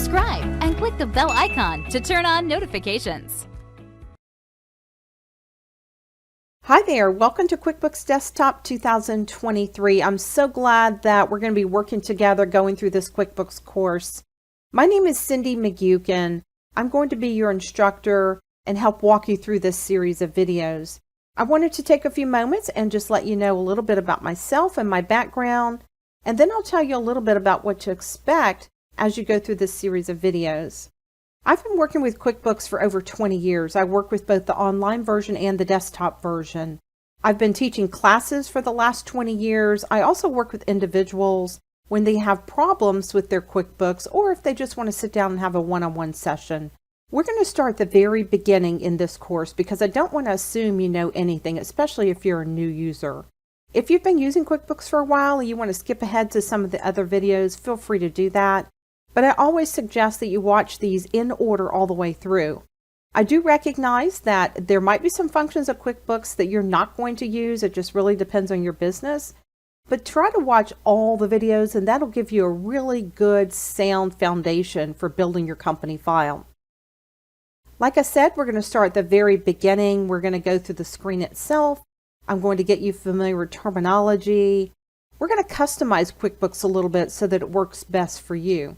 subscribe and click the bell icon to turn on notifications. Hi there, welcome to QuickBooks Desktop 2023. I'm so glad that we're going to be working together going through this QuickBooks course. My name is Cindy McGukin. I'm going to be your instructor and help walk you through this series of videos. I wanted to take a few moments and just let you know a little bit about myself and my background, and then I'll tell you a little bit about what to expect as you go through this series of videos. I've been working with QuickBooks for over 20 years. I work with both the online version and the desktop version. I've been teaching classes for the last 20 years. I also work with individuals when they have problems with their QuickBooks or if they just want to sit down and have a one-on-one session. We're going to start at the very beginning in this course because I don't want to assume you know anything, especially if you're a new user. If you've been using QuickBooks for a while and you want to skip ahead to some of the other videos, feel free to do that. But I always suggest that you watch these in order all the way through. I do recognize that there might be some functions of QuickBooks that you're not going to use. It just really depends on your business. But try to watch all the videos and that'll give you a really good sound foundation for building your company file. Like I said, we're going to start at the very beginning. We're going to go through the screen itself. I'm going to get you familiar with terminology. We're going to customize QuickBooks a little bit so that it works best for you.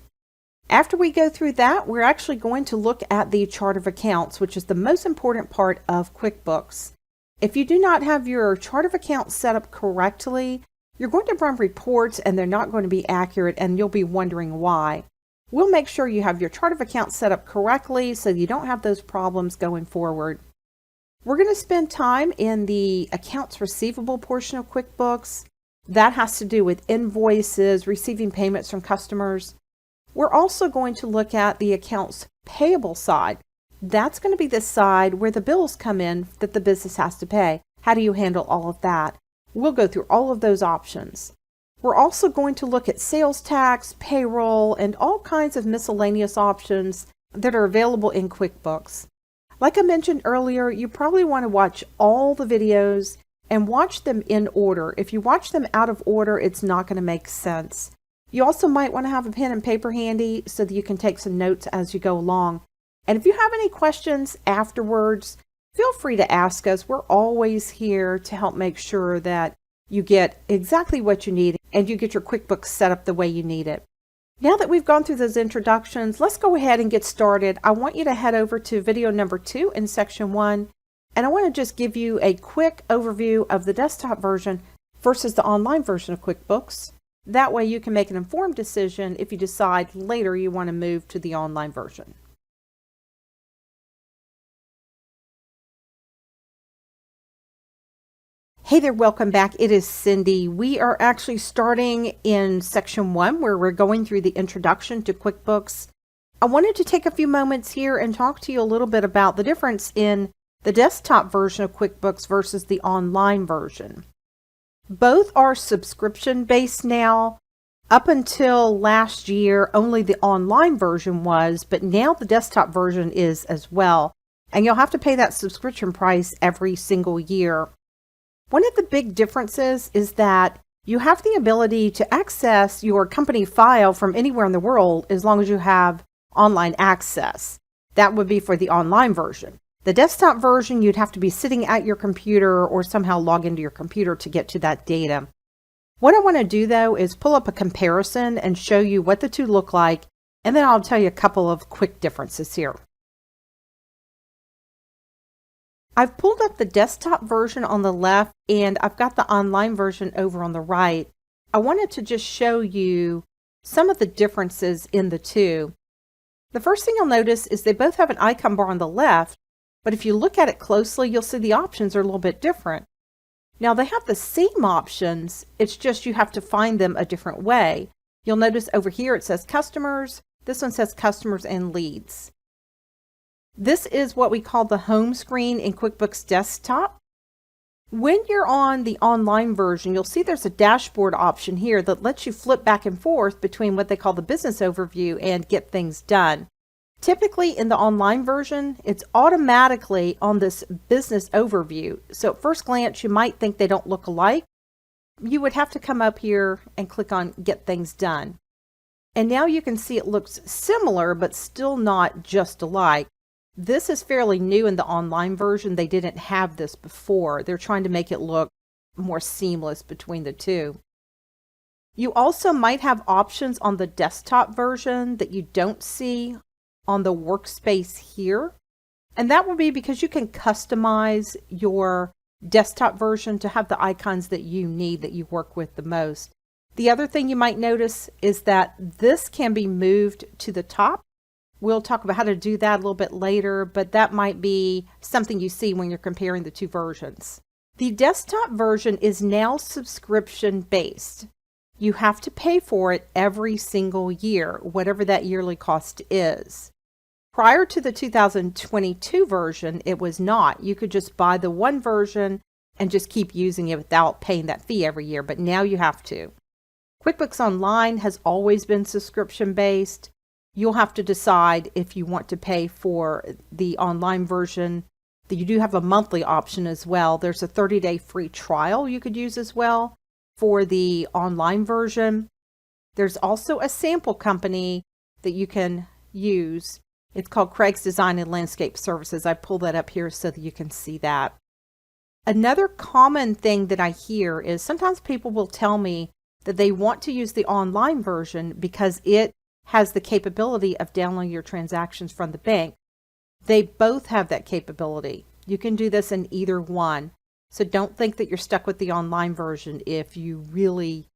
After we go through that, we're actually going to look at the chart of accounts, which is the most important part of QuickBooks. If you do not have your chart of accounts set up correctly, you're going to run reports and they're not going to be accurate and you'll be wondering why. We'll make sure you have your chart of accounts set up correctly so you don't have those problems going forward. We're going to spend time in the accounts receivable portion of QuickBooks. That has to do with invoices, receiving payments from customers. We're also going to look at the accounts payable side. That's going to be the side where the bills come in that the business has to pay. How do you handle all of that? We'll go through all of those options. We're also going to look at sales tax, payroll, and all kinds of miscellaneous options that are available in QuickBooks. Like I mentioned earlier, you probably want to watch all the videos and watch them in order. If you watch them out of order, it's not going to make sense. You also might want to have a pen and paper handy so that you can take some notes as you go along. And if you have any questions afterwards, feel free to ask us. We're always here to help make sure that you get exactly what you need and you get your QuickBooks set up the way you need it. Now that we've gone through those introductions, let's go ahead and get started. I want you to head over to video number 2 in section 1, and I want to just give you a quick overview of the desktop version versus the online version of QuickBooks. That way you can make an informed decision if you decide later you want to move to the online version. Hey there, welcome back. It is Cindy. We are actually starting in section 1 where we're going through the introduction to QuickBooks. I wanted to take a few moments here and talk to you a little bit about the difference in the desktop version of QuickBooks versus the online version. Both are subscription-based now. Up until last year, only the online version was, but now the desktop version is as well. And you'll have to pay that subscription price every single year. One of the big differences is that you have the ability to access your company file from anywhere in the world as long as you have online access. That would be for the online version. The desktop version, you'd have to be sitting at your computer or somehow log into your computer to get to that data. What I want to do though is pull up a comparison and show you what the two look like, and then I'll tell you a couple of quick differences here. I've pulled up the desktop version on the left and I've got the online version over on the right. I wanted to just show you some of the differences in the two. The first thing you'll notice is they both have an icon bar on the left, but if you look at it closely, you'll see the options are a little bit different. Now they have the same options, it's just you have to find them a different way. You'll notice over here it says customers, this one says customers and leads. This is what we call the home screen in QuickBooks Desktop. When you're on the online version, you'll see there's a dashboard option here that lets you flip back and forth between what they call the business overview and get things done. Typically in the online version, it's automatically on this business overview. So at first glance, you might think they don't look alike. You would have to come up here and click on Get Things Done. And now you can see it looks similar, but still not just alike. This is fairly new in the online version. They didn't have this before. They're trying to make it look more seamless between the two. You also might have options on the desktop version that you don't see on the workspace here. And that will be because you can customize your desktop version to have the icons that you need, that you work with the most. The other thing you might notice is that this can be moved to the top. We'll talk about how to do that a little bit later, but that might be something you see when you're comparing the two versions. The desktop version is now subscription based. You have to pay for it every single year, whatever that yearly cost is. Prior to the 2022 version, it was not. You could just buy the one version and just keep using it without paying that fee every year, but now you have to. QuickBooks Online has always been subscription based. You'll have to decide if you want to pay for the online version. You do have a monthly option as well. There's a 30-day free trial you could use as well for the online version. There's also a sample company that you can use. It's called Craig's Design and Landscape Services. I pulled that up here so that you can see that. Another common thing that I hear is sometimes people will tell me that they want to use the online version because it has the capability of downloading your transactions from the bank. They both have that capability. You can do this in either one. So don't think that you're stuck with the online version if you really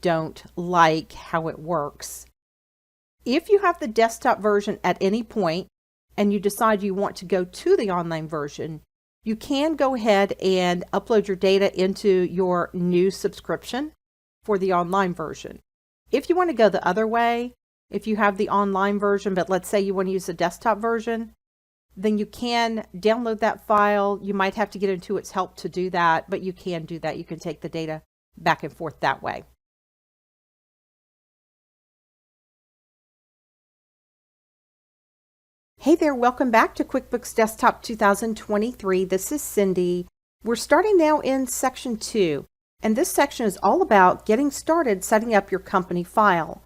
don't like how it works. If you have the desktop version at any point and you decide you want to go to the online version, you can go ahead and upload your data into your new subscription for the online version. If you want to go the other way, if you have the online version, but let's say you want to use the desktop version, then you can download that file. You might have to get Intuit's help to do that, but you can do that. You can take the data back and forth that way. Hey there, welcome back to QuickBooks Desktop 2023. This is Cindy. We're starting now in section 2, and this section is all about getting started setting up your company file.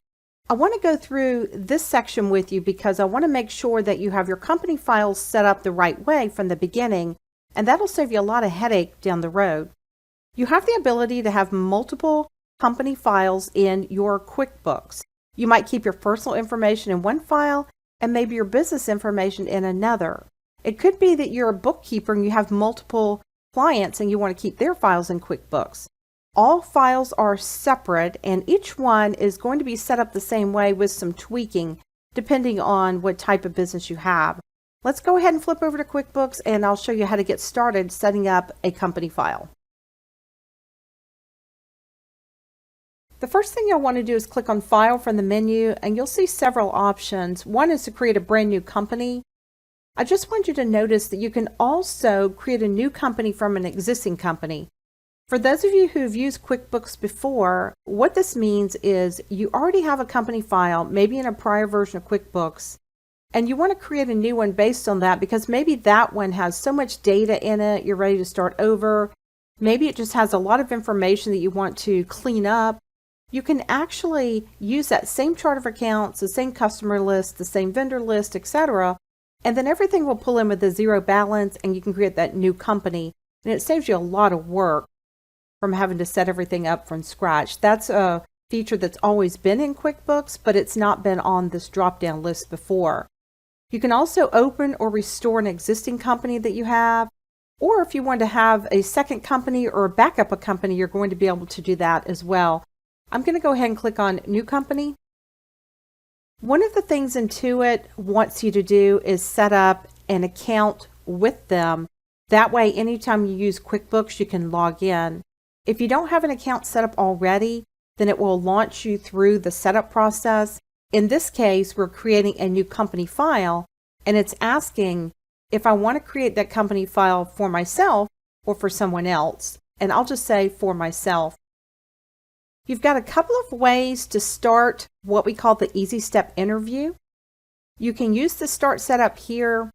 I want to go through this section with you because I want to make sure that you have your company files set up the right way from the beginning, and that'll save you a lot of headache down the road. You have the ability to have multiple company files in your QuickBooks. You might keep your personal information in one file and maybe your business information in another. It could be that you're a bookkeeper and you have multiple clients and you want to keep their files in QuickBooks. All files are separate and each one is going to be set up the same way with some tweaking depending on what type of business you have. Let's go ahead and flip over to QuickBooks and I'll show you how to get started setting up a company file. The first thing you'll want to do is click on File from the menu and you'll see several options. One is to create a brand new company. I just want you to notice that you can also create a new company from an existing company. For those of you who've used QuickBooks before, what this means is you already have a company file, maybe in a prior version of QuickBooks, and you want to create a new one based on that because maybe that one has so much data in it, you're ready to start over. Maybe it just has a lot of information that you want to clean up. You can actually use that same chart of accounts, the same customer list, the same vendor list, etc. And then everything will pull in with a zero balance and you can create that new company. And it saves you a lot of work from having to set everything up from scratch. That's a feature that's always been in QuickBooks, but it's not been on this drop-down list before. You can also open or restore an existing company that you have, or if you want to have a second company or back up a company, you're going to be able to do that as well. I'm going to go ahead and click on New Company. One of the things Intuit wants you to do is set up an account with them. That way, anytime you use QuickBooks, you can log in. If you don't have an account set up already, then it will launch you through the setup process. In this case, we're creating a new company file, and it's asking if I want to create that company file for myself or for someone else. And I'll just say for myself. You've got a couple of ways to start what we call the Easy Step interview. You can use the Start Setup here,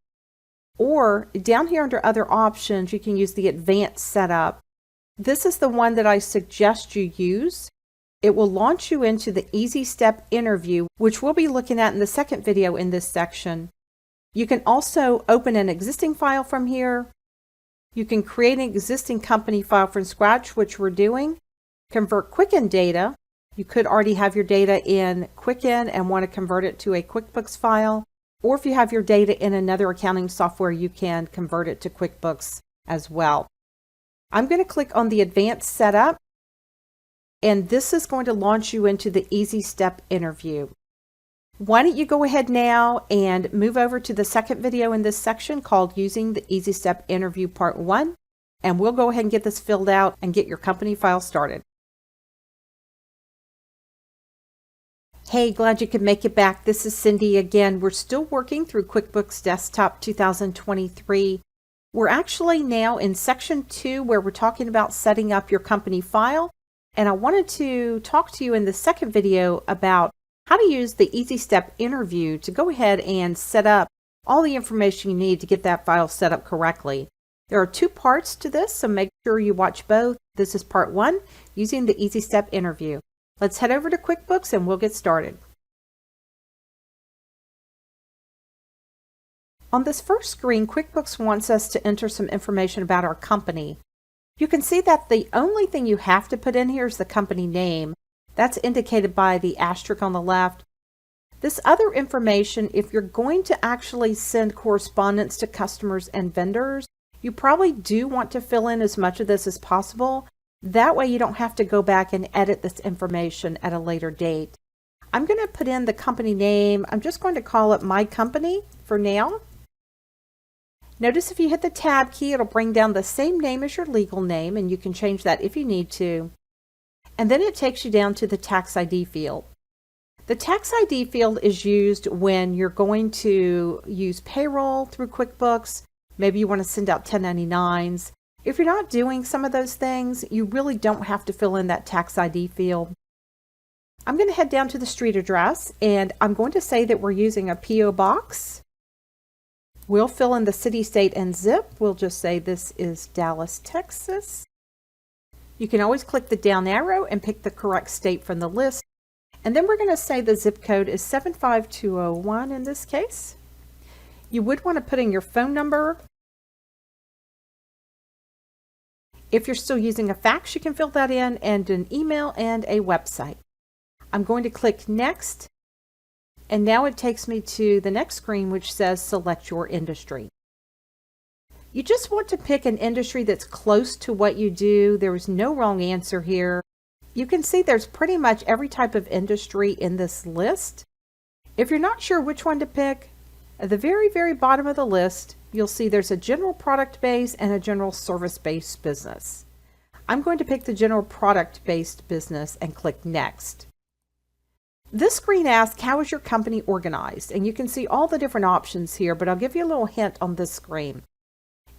or down here under Other Options, you can use the Advanced Setup. This is the one that I suggest you use. It will launch you into the Easy Step interview, which we'll be looking at in the second video in this section. You can also open an existing file from here. You can create an existing company file from scratch, which we're doing. Convert Quicken data. You could already have your data in Quicken and want to convert it to a QuickBooks file. Or if you have your data in another accounting software, you can convert it to QuickBooks as well. I'm going to click on the Advanced Setup, and this is going to launch you into the Easy Step interview. Why don't you go ahead now and move over to the second video in this section called Using the Easy Step Interview Part 1, and we'll go ahead and get this filled out and get your company file started. Hey, glad you could make it back. This is Cindy again. We're still working through QuickBooks Desktop 2023. We're actually now in section 2 where we're talking about setting up your company file. And I wanted to talk to you in the second video about how to use the Easy Step interview to go ahead and set up all the information you need to get that file set up correctly. There are 2 parts to this, so make sure you watch both. This is part 1, using the Easy Step interview. Let's head over to QuickBooks and we'll get started. On this first screen, QuickBooks wants us to enter some information about our company. You can see that the only thing you have to put in here is the company name. That's indicated by the asterisk on the left. This other information, if you're going to actually send correspondence to customers and vendors, you probably do want to fill in as much of this as possible. That way you don't have to go back and edit this information at a later date. I'm going to put in the company name. I'm just going to call it My Company for now. Notice if you hit the tab key, it'll bring down the same name as your legal name, and you can change that if you need to. And then it takes you down to the tax ID field. The tax ID field is used when you're going to use payroll through QuickBooks. Maybe you want to send out 1099s. If you're not doing some of those things, you really don't have to fill in that tax ID field. I'm going to head down to the street address, and I'm going to say that we're using a P.O. box. We'll fill in the city, state, and zip. We'll just say this is Dallas, Texas. You can always click the down arrow and pick the correct state from the list. And then we're going to say the zip code is 75201 in this case. You would want to put in your phone number. If you're still using a fax, you can fill that in, and an email and a website. I'm going to click Next. And now it takes me to the next screen, which says Select Your Industry. You just want to pick an industry that's close to what you do. There is no wrong answer here. You can see there's pretty much every type of industry in this list. If you're not sure which one to pick, at the very, very bottom of the list, you'll see there's a general product-based and a general service-based business. I'm going to pick the general product-based business and click Next. This screen asks, how is your company organized? And you can see all the different options here, but I'll give you a little hint on this screen.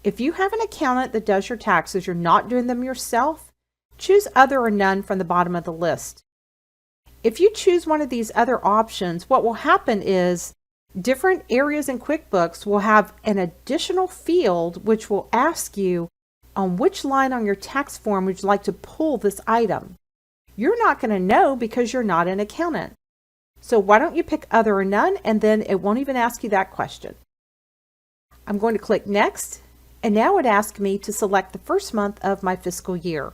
If you have an accountant that does your taxes, you're not doing them yourself, choose Other or None from the bottom of the list. If you choose one of these other options, what will happen is different areas in QuickBooks will have an additional field which will ask you on which line on your tax form would you like to pull this item. You're not going to know because you're not an accountant. So why don't you pick Other or None, and then it won't even ask you that question. I'm going to click Next, and now it asks me to select the first month of my fiscal year.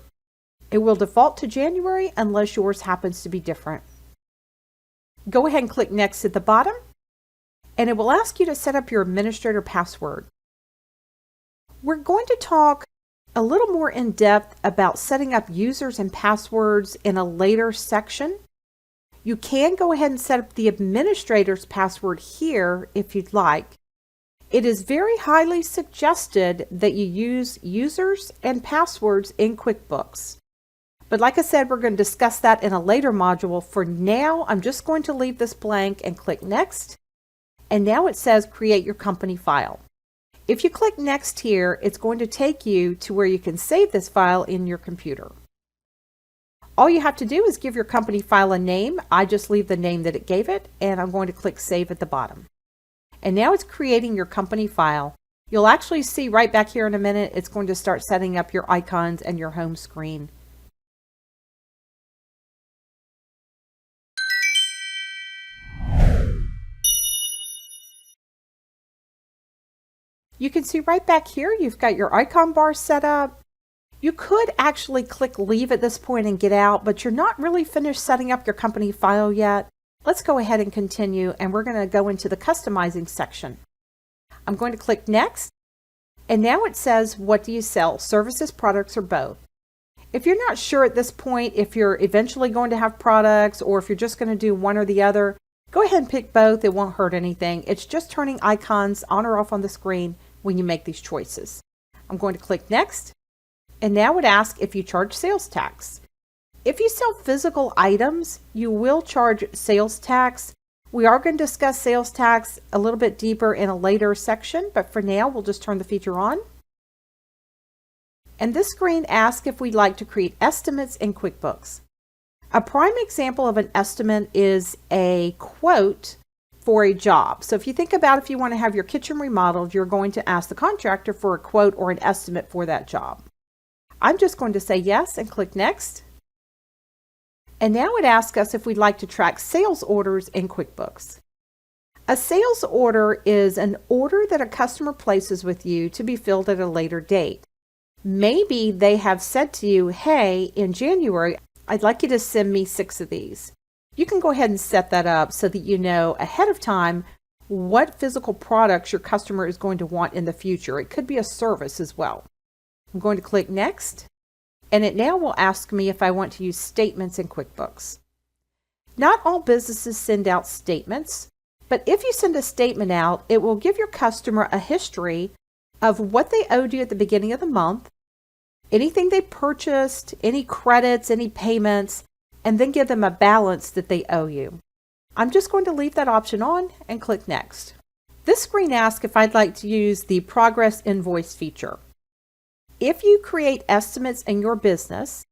It will default to January unless yours happens to be different. Go ahead and click Next at the bottom, and it will ask you to set up your administrator password. We're going to talk a little more in depth about setting up users and passwords in a later section. You can go ahead and set up the administrator's password here if you'd like. It is very highly suggested that you use users and passwords in QuickBooks. But like I said, we're going to discuss that in a later module. For now, I'm just going to leave this blank and click Next. And now it says Create Your Company File. If you click Next here, it's going to take you to where you can save this file in your computer. All you have to do is give your company file a name. I just leave the name that it gave it, and I'm going to click Save at the bottom. And now it's creating your company file. You'll actually see right back here in a minute, it's going to start setting up your icons and your home screen. You can see right back here, you've got your icon bar set up. You could actually click leave at this point and get out, but you're not really finished setting up your company file yet. Let's go ahead and continue, and we're going to go into the customizing section. I'm going to click next, and now it says, what do you sell? Services, products, or both? If you're not sure at this point if you're eventually going to have products or if you're just going to do one or the other, go ahead and pick both. It won't hurt anything. It's just turning icons on or off on the screen when you make these choices. I'm going to click next, and now it asks if you charge sales tax. If you sell physical items, you will charge sales tax. We are going to discuss sales tax a little bit deeper in a later section, but for now, we'll just turn the feature on. And this screen asks if we'd like to create estimates in QuickBooks. A prime example of an estimate is a quote for a job. So if you think about if you want to have your kitchen remodeled, you're going to ask the contractor for a quote or an estimate for that job. I'm just going to say yes and click next. And now it asks us if we'd like to track sales orders in QuickBooks. A sales order is an order that a customer places with you to be filled at a later date. Maybe they have said to you, hey, in January, I'd like you to send me 6 of these. You can go ahead and set that up so that you know ahead of time what physical products your customer is going to want in the future. It could be a service as well. I'm going to click next, and it now will ask me if I want to use statements in QuickBooks. Not all businesses send out statements, but if you send a statement out, it will give your customer a history of what they owed you at the beginning of the month, anything they purchased, any credits, any payments, and then give them a balance that they owe you. I'm just going to leave that option on and click next. This screen asks if I'd like to use the progress invoice feature. If you create estimates in your business,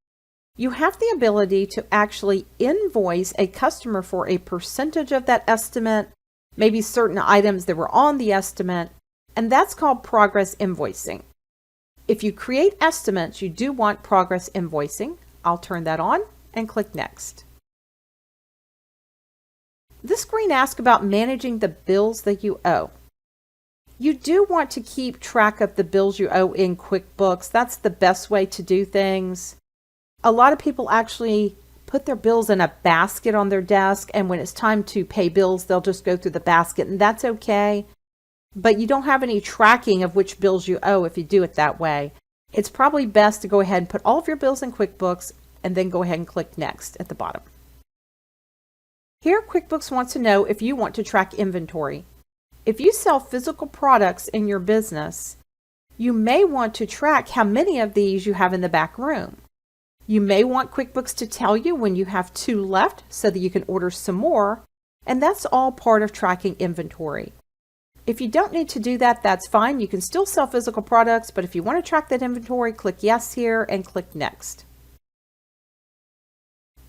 you have the ability to actually invoice a customer for a percentage of that estimate, maybe certain items that were on the estimate, and that's called progress invoicing. If you create estimates, you do want progress invoicing. I'll turn that on and click next. This screen asks about managing the bills that you owe. You do want to keep track of the bills you owe in QuickBooks. That's the best way to do things. A lot of people actually put their bills in a basket on their desk, and when it's time to pay bills, they'll just go through the basket, and that's okay. But you don't have any tracking of which bills you owe if you do it that way. It's probably best to go ahead and put all of your bills in QuickBooks and then go ahead and click next at the bottom. Here, QuickBooks wants to know if you want to track inventory. If you sell physical products in your business, you may want to track how many of these you have in the back room. You may want QuickBooks to tell you when you have 2 left so that you can order some more, and that's all part of tracking inventory. If you don't need to do that, that's fine. You can still sell physical products, but if you want to track that inventory, click yes here and click next.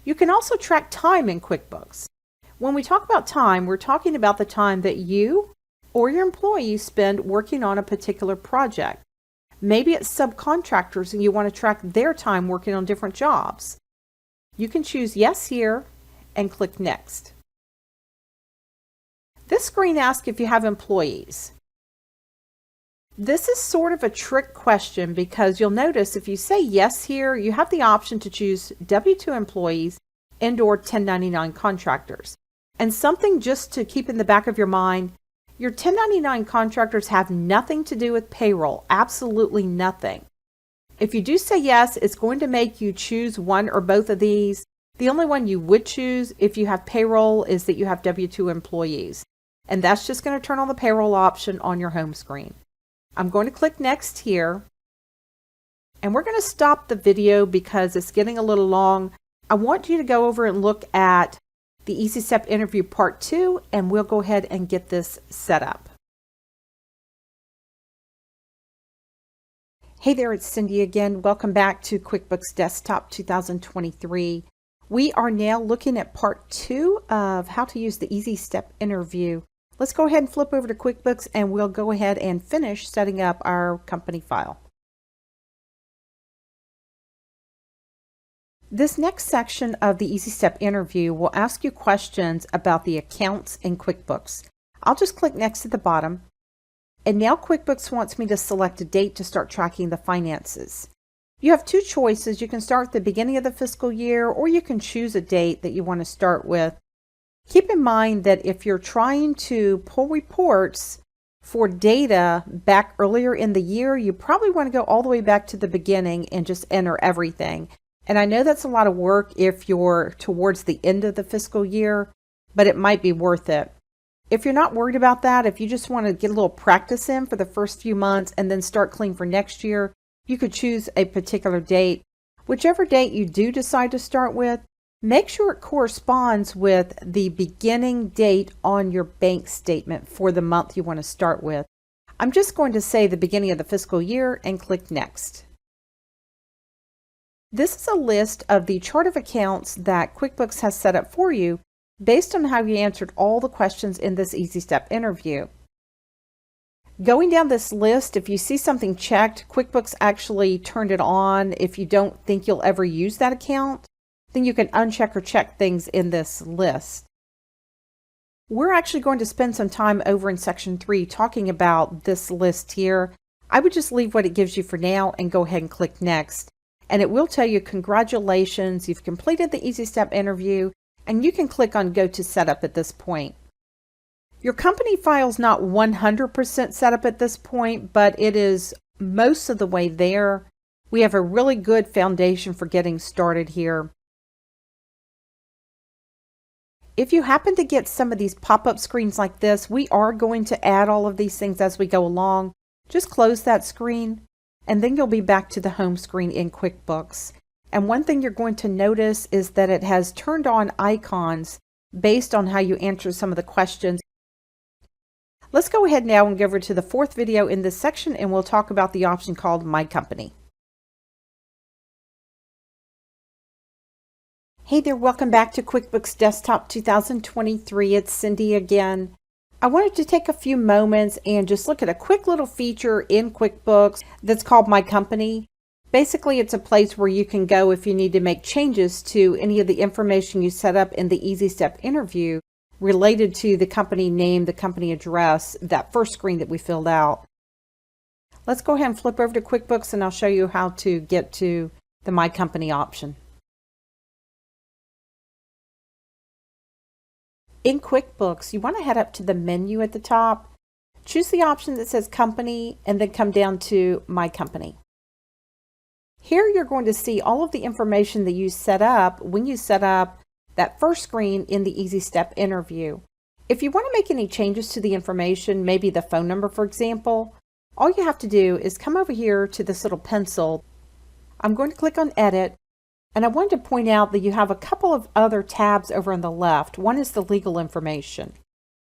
You can also track time in QuickBooks. When we talk about time, we're talking about the time that you or your employees spend working on a particular project. Maybe it's subcontractors and you want to track their time working on different jobs. You can choose yes here and click next. This screen asks if you have employees. This is sort of a trick question because you'll notice if you say yes here, you have the option to choose W-2 employees and/or 1099 contractors. And something just to keep in the back of your mind, your 1099 contractors have nothing to do with payroll, absolutely nothing. If you do say yes, it's going to make you choose one or both of these. The only one you would choose if you have payroll is that you have W-2 employees. And that's just going to turn on the payroll option on your home screen. I'm going to click next here. And we're going to stop the video because it's getting a little long. I want you to go over and look at the Easy Step Interview Part 2, and we'll go ahead and get this set up. Hey there, it's Cindy again. Welcome back to QuickBooks Desktop 2023. We are now looking at Part 2 of how to use the Easy Step Interview. Let's go ahead and flip over to QuickBooks and we'll go ahead and finish setting up our company file. This next section of the Easy Step Interview will ask you questions about the accounts in QuickBooks. I'll just click next at the bottom. And now QuickBooks wants me to select a date to start tracking the finances. You have two choices. You can start at the beginning of the fiscal year, or you can choose a date that you want to start with. Keep in mind that if you're trying to pull reports for data back earlier in the year, you probably want to go all the way back to the beginning and just enter everything. And I know that's a lot of work if you're towards the end of the fiscal year, but it might be worth it. If you're not worried about that, if you just want to get a little practice in for the first few months and then start clean for next year, you could choose a particular date. Whichever date you do decide to start with, make sure it corresponds with the beginning date on your bank statement for the month you want to start with. I'm just going to say the beginning of the fiscal year and click Next. This is a list of the chart of accounts that QuickBooks has set up for you based on how you answered all the questions in this Easy Step interview. Going down this list, if you see something checked, QuickBooks actually turned it on. If you don't think you'll ever use that account, then you can uncheck or check things in this list. We're actually going to spend some time over in section 3 talking about this list here. I would just leave what it gives you for now and go ahead and click Next. And it will tell you, congratulations, you've completed the Easy Step interview, and you can click on Go to Setup at this point. Your company file's not 100% set up at this point, but it is most of the way there. We have a really good foundation for getting started here. If you happen to get some of these pop-up screens like this, we are going to add all of these things as we go along. Just close that screen, and then you'll be back to the home screen in QuickBooks. And one thing you're going to notice is that it has turned on icons based on how you answer some of the questions. Let's go ahead now and go over to the 4th video in this section, and we'll talk about the option called My Company. Hey there, welcome back to QuickBooks Desktop 2023. It's Cindy again. I wanted to take a few moments and just look at a quick little feature in QuickBooks that's called My Company. Basically, it's a place where you can go if you need to make changes to any of the information you set up in the Easy Step interview related to the company name, the company address, that first screen that we filled out. Let's go ahead and flip over to QuickBooks, and I'll show you how to get to the My Company option. In QuickBooks, you want to head up to the menu at the top, choose the option that says Company, and then come down to My Company. Here you're going to see all of the information that you set up when you set up that first screen in the Easy Step interview. If you want to make any changes to the information, maybe the phone number, for example, all you have to do is come over here to this little pencil. I'm going to click on Edit, and I wanted to point out that you have a couple of other tabs over on the left. One is the legal information.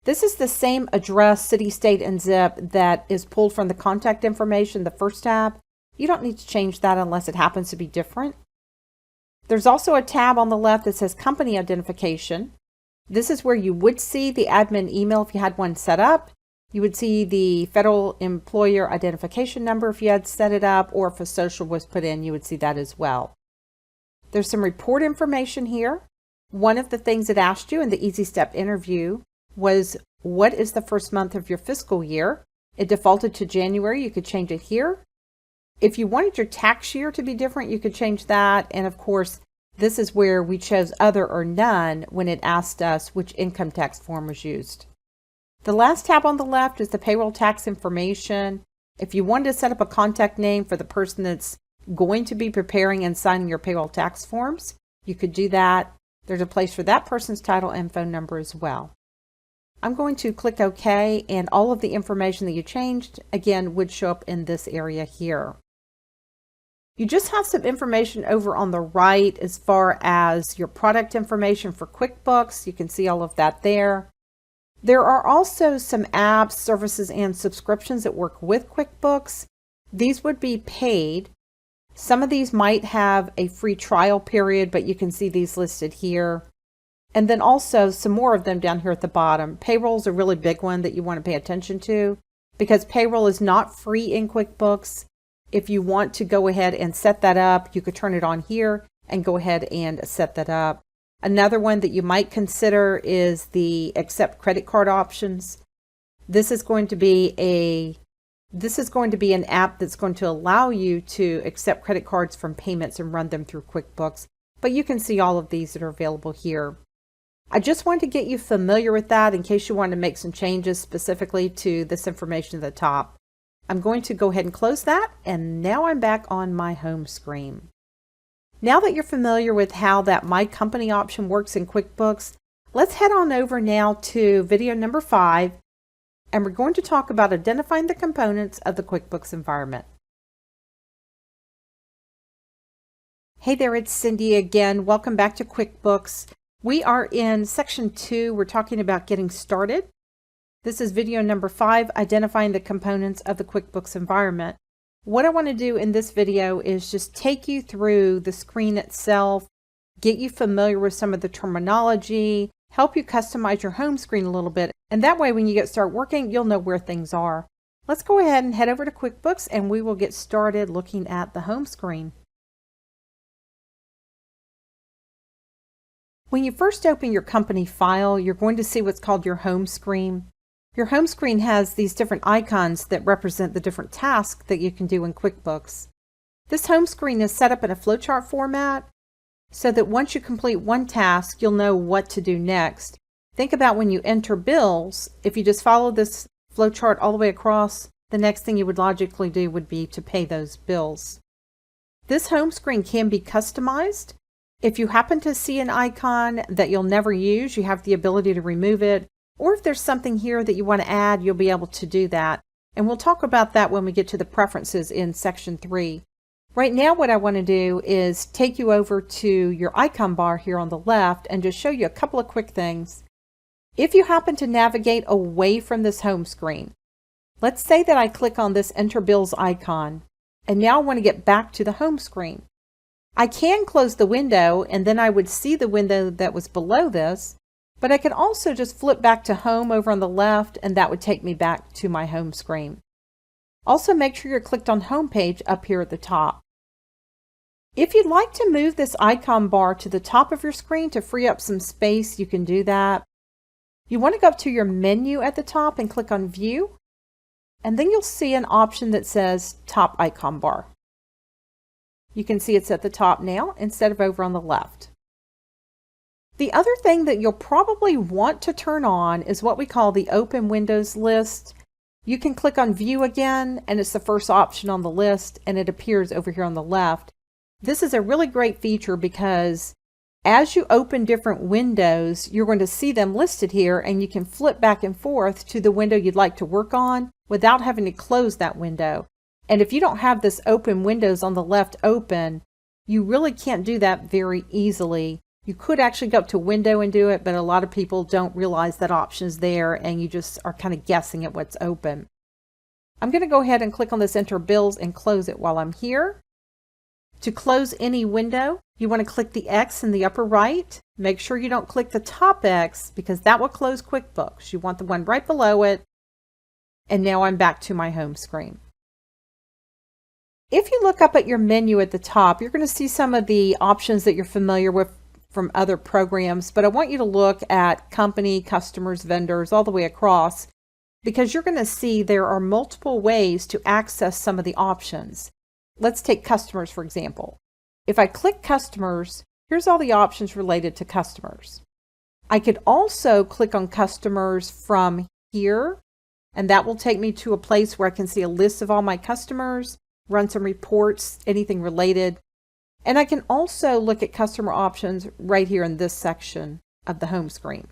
This is the same address, city, state, and zip that is pulled from the contact information, the first tab. You don't need to change that unless it happens to be different. There's also a tab on the left that says Company Identification. This is where you would see the admin email if you had one set up. You would see the federal employer identification number if you had set it up, or if a social was put in, you would see that as well. There's some report information here. One of the things it asked you in the Easy Step interview was, what is the first month of your fiscal year? It defaulted to January. You could change it here. If you wanted your tax year to be different, you could change that. And of course, this is where we chose Other or None when it asked us which income tax form was used. The last tab on the left is the payroll tax information. If you wanted to set up a contact name for the person that's going to be preparing and signing your payroll tax forms, you could do that. There's a place for that person's title and phone number as well. I'm going to click OK, and all of the information that you changed, again, would show up in this area here. You just have some information over on the right as far as your product information for QuickBooks. You can see all of that there. There are also some apps, services, and subscriptions that work with QuickBooks. These would be paid. Some of these might have a free trial period, but you can see these listed here. And then also some more of them down here at the bottom. Payroll is a really big one that you want to pay attention to, because payroll is not free in QuickBooks. If you want to go ahead and set that up, you could turn it on here and go ahead and set that up. Another one that you might consider is the accept credit card options. This is going to be an app that's going to allow you to accept credit cards from payments and run them through QuickBooks, but you can see all of these that are available here. I just wanted to get you familiar with that in case you want to make some changes specifically to this information at the top. I'm going to go ahead and close that, and now I'm back on my home screen. Now that you're familiar with how that My Company option works in QuickBooks, let's head on over now to video number 5, and we're going to talk about identifying the components of the QuickBooks environment. Hey there, it's Cindy again. Welcome back to QuickBooks. We are in section 2. We're talking about getting started. This is video number 5, identifying the components of the QuickBooks environment. What I want to do in this video is just take you through the screen itself, get you familiar with some of the terminology, help you customize your home screen a little bit, and that way when you start working, you'll know where things are. Let's go ahead and head over to QuickBooks and we will get started looking at the home screen. When you first open your company file, you're going to see what's called your home screen. Your home screen has these different icons that represent the different tasks that you can do in QuickBooks. This home screen is set up in a flowchart format so that once you complete one task, you'll know what to do next. Think about when you enter bills, if you just follow this flowchart all the way across, the next thing you would logically do would be to pay those bills. This home screen can be customized. If you happen to see an icon that you'll never use, you have the ability to remove it. Or if there's something here that you want to add, you'll be able to do that. And we'll talk about that when we get to the preferences in section 3. Right now, what I want to do is take you over to your icon bar here on the left and just show you a couple of quick things. If you happen to navigate away from this home screen, let's say that I click on this Enter Bills icon, and now I want to get back to the home screen. I can close the window, and then I would see the window that was below this, but I could also just flip back to home over on the left, and that would take me back to my home screen. Also, make sure you're clicked on Home Page up here at the top. If you'd like to move this icon bar to the top of your screen to free up some space, you can do that. You want to go up to your menu at the top and click on View, and then you'll see an option that says Top Icon Bar. You can see it's at the top now instead of over on the left. The other thing that you'll probably want to turn on is what we call the Open Windows list. You can click on View again, and it's the first option on the list, and it appears over here on the left. This is a really great feature because as you open different windows, you're going to see them listed here, and you can flip back and forth to the window you'd like to work on without having to close that window. And if you don't have this Open Windows on the left open, you really can't do that very easily. You could actually go up to Window and do it, but a lot of people don't realize that option is there, and you just are kind of guessing at what's open. I'm going to go ahead and click on this Enter Bills and close it while I'm here. To close any window, you want to click the X in the upper right. Make sure you don't click the top X because that will close QuickBooks. You want the one right below it. And now I'm back to my home screen. If you look up at your menu at the top, you're going to see some of the options that you're familiar with from other programs, but I want you to look at company, customers, vendors, all the way across, because you're going to see there are multiple ways to access some of the options. Let's take customers, for example. If I click customers, here's all the options related to customers. I could also click on customers from here, and that will take me to a place where I can see a list of all my customers, run some reports, anything related. And I can also look at customer options right here in this section of the home screen.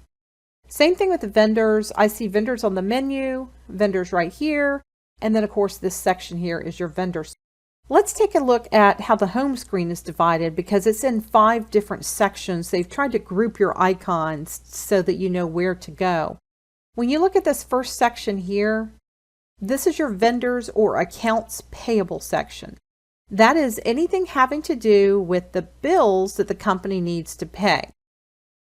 Same thing with the vendors. I see vendors on the menu, vendors right here, and then of course this section here is your vendors. Let's take a look at how the home screen is divided because it's in 5 different sections. They've tried to group your icons so that you know where to go. When you look at this first section here, this is your vendors or accounts payable section. That is anything having to do with the bills that the company needs to pay.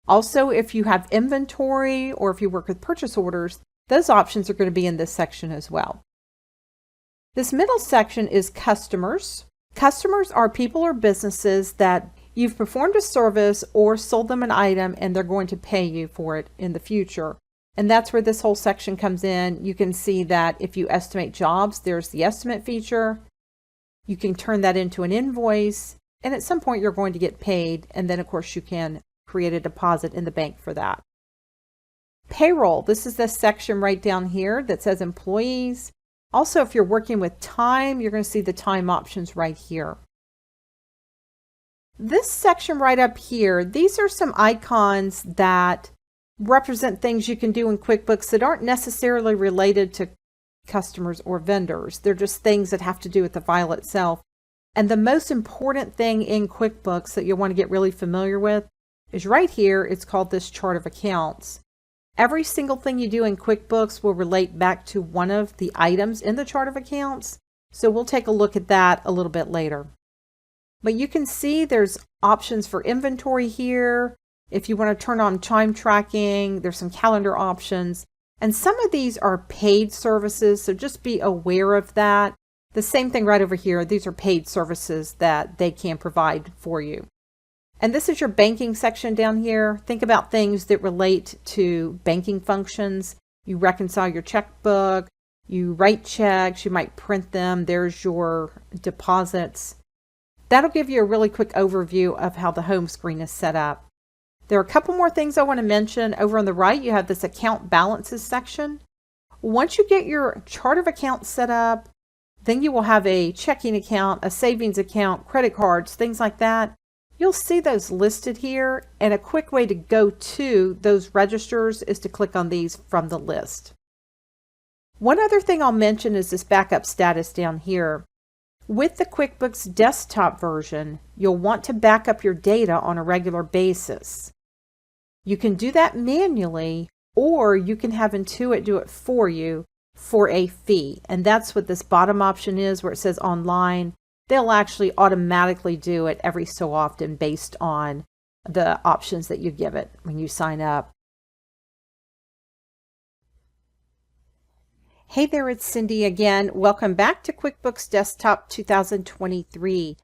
Also, if you have inventory or if you work with purchase orders, those options are going to be in this section as well. This middle section is customers. Customers are people or businesses that you've performed a service or sold them an item and they're going to pay you for it in the future. And that's where this whole section comes in. You can see that if you estimate jobs, there's the estimate feature. You can turn that into an invoice, and at some point you're going to get paid, and then of course you can create a deposit in the bank for that. Payroll, this is this section right down here that says employees. Also, if you're working with time, you're going to see the time options right here. This section right up here, these are some icons that represent things you can do in QuickBooks that aren't necessarily related to customers or vendors. They're just things that have to do with the file itself. And the most important thing in QuickBooks that you'll want to get really familiar with is right here. It's called this chart of accounts. Every single thing you do in QuickBooks will relate back to one of the items in the chart of accounts. So we'll take a look at that a little bit later. But you can see there's options for inventory here. If you want to turn on time tracking, there's some calendar options. And some of these are paid services, so just be aware of that. The same thing right over here. These are paid services that they can provide for you. And this is your banking section down here. Think about things that relate to banking functions. You reconcile your checkbook, you write checks, you might print them. There's your deposits. That'll give you a really quick overview of how the home screen is set up. There are a couple more things I want to mention. Over on the right, you have this account balances section. Once you get your chart of accounts set up, then you will have a checking account, a savings account, credit cards, things like that. You'll see those listed here, and a quick way to go to those registers is to click on these from the list. One other thing I'll mention is this backup status down here. With the QuickBooks Desktop version, you'll want to back up your data on a regular basis. You can do that manually, or you can have Intuit do it for you for a fee. And that's what this bottom option is, where it says online. They'll actually automatically do it every so often based on the options that you give it when you sign up. Hey there, it's Cindy again. Welcome back to QuickBooks Desktop 2023.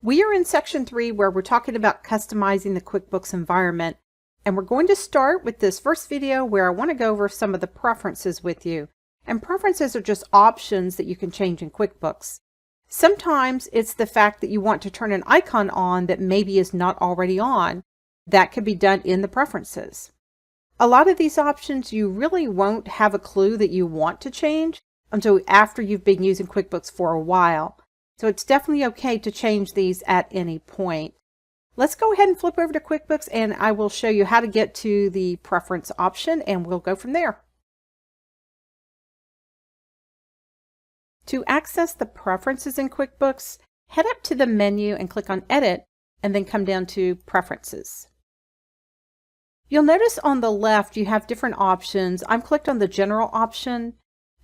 We are in section 3 where we're talking about customizing the QuickBooks environment. And we're going to start with this first video where I want to go over some of the preferences with you. And preferences are just options that you can change in QuickBooks. Sometimes it's the fact that you want to turn an icon on that maybe is not already on. That could be done in the preferences. A lot of these options you really won't have a clue that you want to change until after you've been using QuickBooks for a while. So it's definitely okay to change these at any point. Let's go ahead and flip over to QuickBooks and I will show you how to get to the preference option and we'll go from there. To access the preferences in QuickBooks, head up to the menu and click on Edit and then come down to Preferences. You'll notice on the left you have different options. I'm clicked on the General option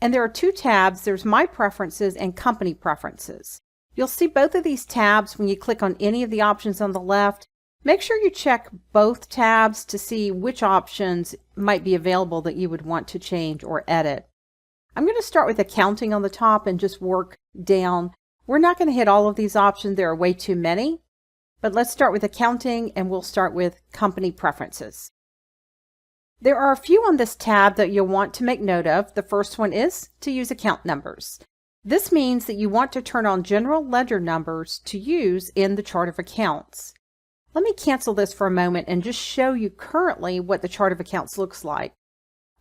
and there are two tabs. There's My Preferences and Company Preferences. You'll see both of these tabs when you click on any of the options on the left. Make sure you check both tabs to see which options might be available that you would want to change or edit. I'm going to start with accounting on the top and just work down. We're not going to hit all of these options. There are way too many. But let's start with accounting and we'll start with company preferences. There are a few on this tab that you'll want to make note of. The first one is to use account numbers. This means that you want to turn on general ledger numbers to use in the chart of accounts. Let me cancel this for a moment and just show you currently what the chart of accounts looks like.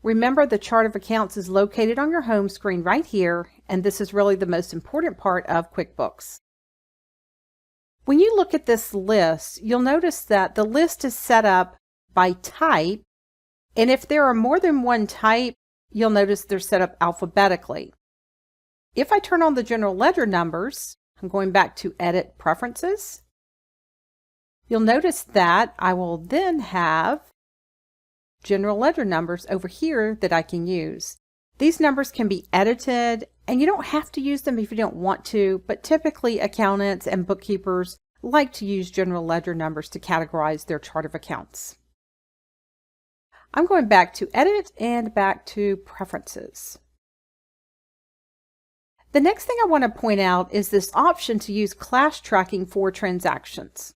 Remember, the chart of accounts is located on your home screen right here, and this is really the most important part of QuickBooks. When you look at this list, you'll notice that the list is set up by type, and if there are more than one type, you'll notice they're set up alphabetically. If I turn on the general ledger numbers, I'm going back to Edit Preferences. You'll notice that I will then have general ledger numbers over here that I can use. These numbers can be edited and you don't have to use them if you don't want to, but typically accountants and bookkeepers like to use general ledger numbers to categorize their chart of accounts. I'm going back to Edit and back to Preferences. The next thing I want to point out is this option to use class tracking for transactions.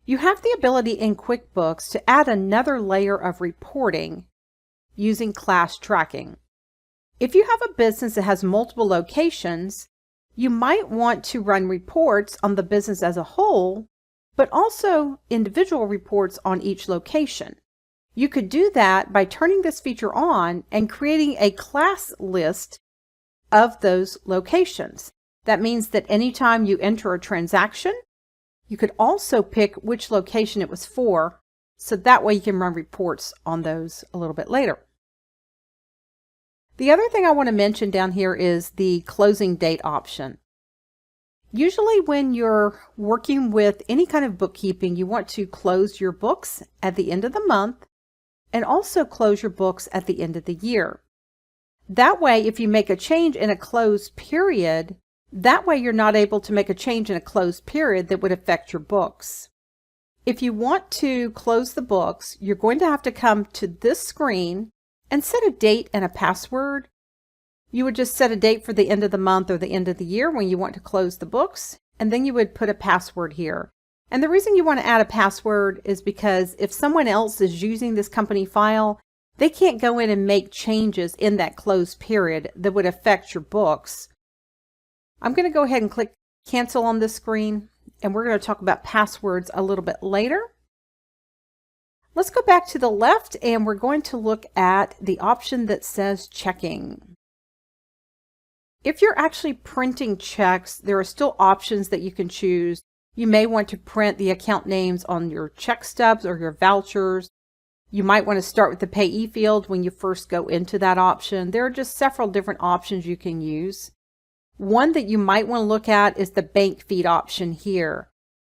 You have the ability in QuickBooks to add another layer of reporting. using class tracking. If you have a business that has multiple locations, you might want to run reports on the business as a whole, but also individual reports on each location. You could do that by turning this feature on and creating a class list of those locations. That means that anytime you enter a transaction, you could also pick which location it was for, so that way you can run reports on those a little bit later. The other thing I want to mention down here is the closing date option. Usually when you're working with any kind of bookkeeping, you want to close your books at the end of the month and also close your books at the end of the year. That way, if you make a change in a closed period, that way you're not able to make a change in a closed period that would affect your books. If you want to close the books, you're going to have to come to this screen and set a date and a password. You would just set a date for the end of the month or the end of the year when you want to close the books, and then you would put a password here. And the reason you want to add a password is because if someone else is using this company file, they can't go in and make changes in that closed period that would affect your books. I'm going to go ahead and click cancel on this screen, and we're going to talk about passwords a little bit later. Let's go back to the left, and we're going to look at the option that says checking. If you're actually printing checks, there are still options that you can choose. You may want to print the account names on your check stubs or your vouchers. You might want to start with the payee field when you first go into that option. There are just several different options you can use. One that you might want to look at is the bank feed option here.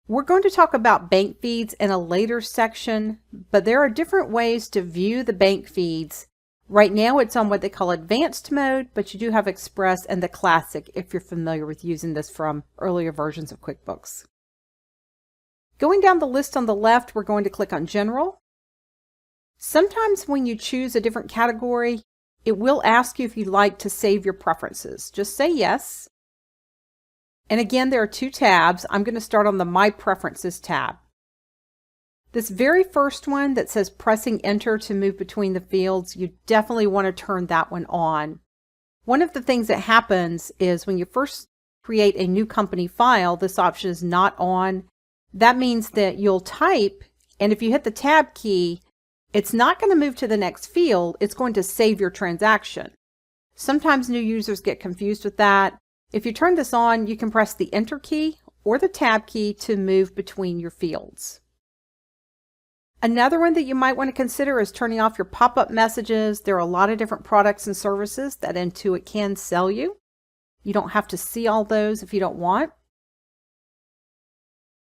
We're going to talk about bank feeds in a later section, but there are different ways to view the bank feeds. Right now it's on what they call advanced mode, but you do have Express and the Classic if you're familiar with using this from earlier versions of QuickBooks. Going down the list on the left, we're going to click on General. Sometimes when you choose a different category, it will ask you if you'd like to save your preferences. Just say yes. And again, there are two tabs. I'm going to start on the My Preferences tab. This very first one that says pressing enter to move between the fields, you definitely want to turn that one on. One of the things that happens is when you first create a new company file, this option is not on. That means that you'll type, and if you hit the tab key, it's not going to move to the next field. It's going to save your transaction. Sometimes new users get confused with that. If you turn this on, you can press the enter key or the tab key to move between your fields. Another one that you might want to consider is turning off your pop-up messages. There are a lot of different products and services that Intuit can sell you. You don't have to see all those if you don't want.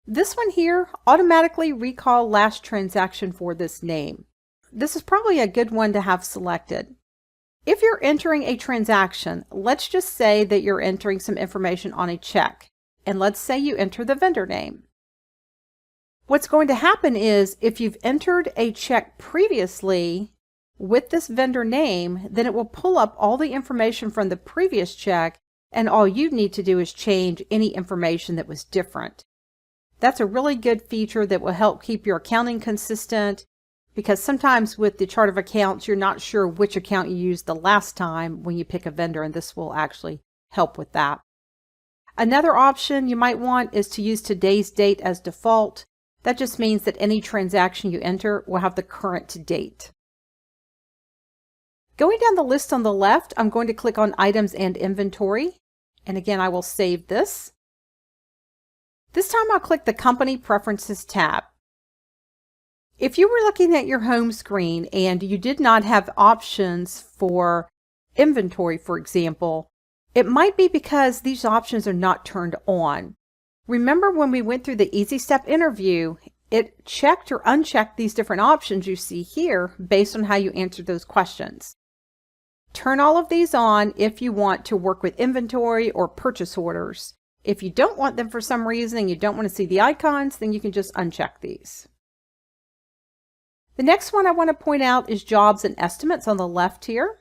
This one here, automatically recall last transaction for this name. This is probably a good one to have selected. If you're entering a transaction, let's just say that you're entering some information on a check, and let's say you enter the vendor name. What's going to happen is if you've entered a check previously with this vendor name, then it will pull up all the information from the previous check, and all you need to do is change any information that was different. That's a really good feature that will help keep your accounting consistent, because sometimes with the chart of accounts, you're not sure which account you used the last time when you pick a vendor, and this will actually help with that. Another option you might want is to use today's date as default. That just means that any transaction you enter will have the current date. Going down the list on the left, I'm going to click on Items and Inventory. And again, I will save this. This time I'll click the Company Preferences tab. If you were looking at your home screen and you did not have options for inventory, for example, it might be because these options are not turned on. Remember when we went through the Easy Step interview, it checked or unchecked these different options you see here based on how you answered those questions. Turn all of these on if you want to work with inventory or purchase orders. If you don't want them for some reason and you don't want to see the icons, then you can just uncheck these. The next one I want to point out is jobs and estimates on the left here.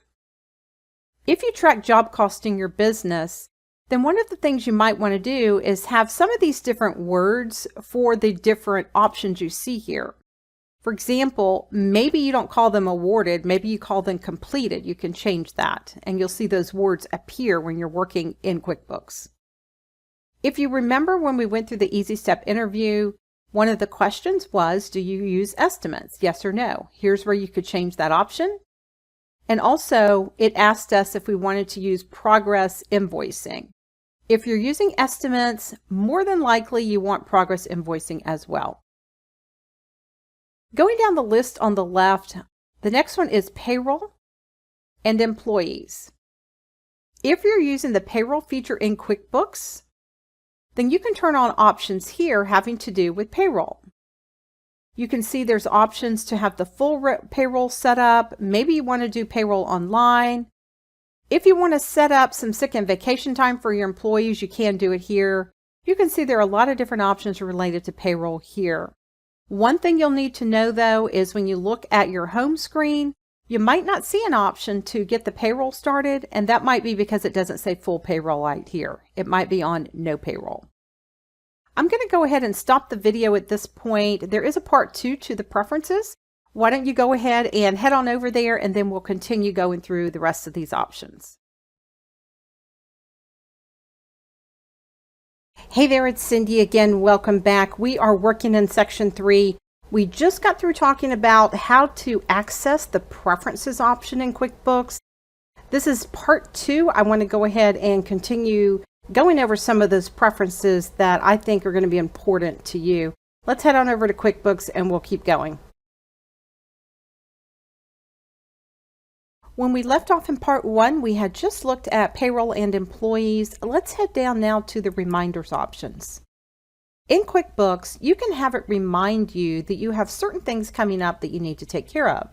If you track job costing your business, then one of the things you might want to do is have some of these different words for the different options you see here. For example, maybe you don't call them awarded, maybe you call them completed. You can change that, and you'll see those words appear when you're working in QuickBooks. If you remember when we went through the Easy Step interview, one of the questions was, do you use estimates? Yes or no? Here's where you could change that option. And also, it asked us if we wanted to use progress invoicing. If you're using estimates, more than likely you want progress invoicing as well. Going down the list on the left, the next one is payroll and employees. If you're using the payroll feature in QuickBooks, then you can turn on options here having to do with payroll. You can see there's options to have the full payroll set up. Maybe you want to do payroll online. If you want to set up some sick and vacation time for your employees, you can do it here. You can see there are a lot of different options related to payroll here. One thing you'll need to know though is when you look at your home screen, you might not see an option to get the payroll started, and that might be because it doesn't say full payroll right here. It might be on no payroll. I'm going to go ahead and stop the video at this point. There is a part 2 to the preferences. Why don't you go ahead and head on over there, and then we'll continue going through the rest of these options. Hey there, it's Cindy again. Welcome back. We are working in section 3. We just got through talking about how to access the preferences option in QuickBooks. This is part 2. I want to go ahead and continue going over some of those preferences that I think are going to be important to you. Let's head on over to QuickBooks and we'll keep going. When we left off in part 1, we had just looked at payroll and employees. Let's head down now to the reminders options. In QuickBooks, you can have it remind you that you have certain things coming up that you need to take care of.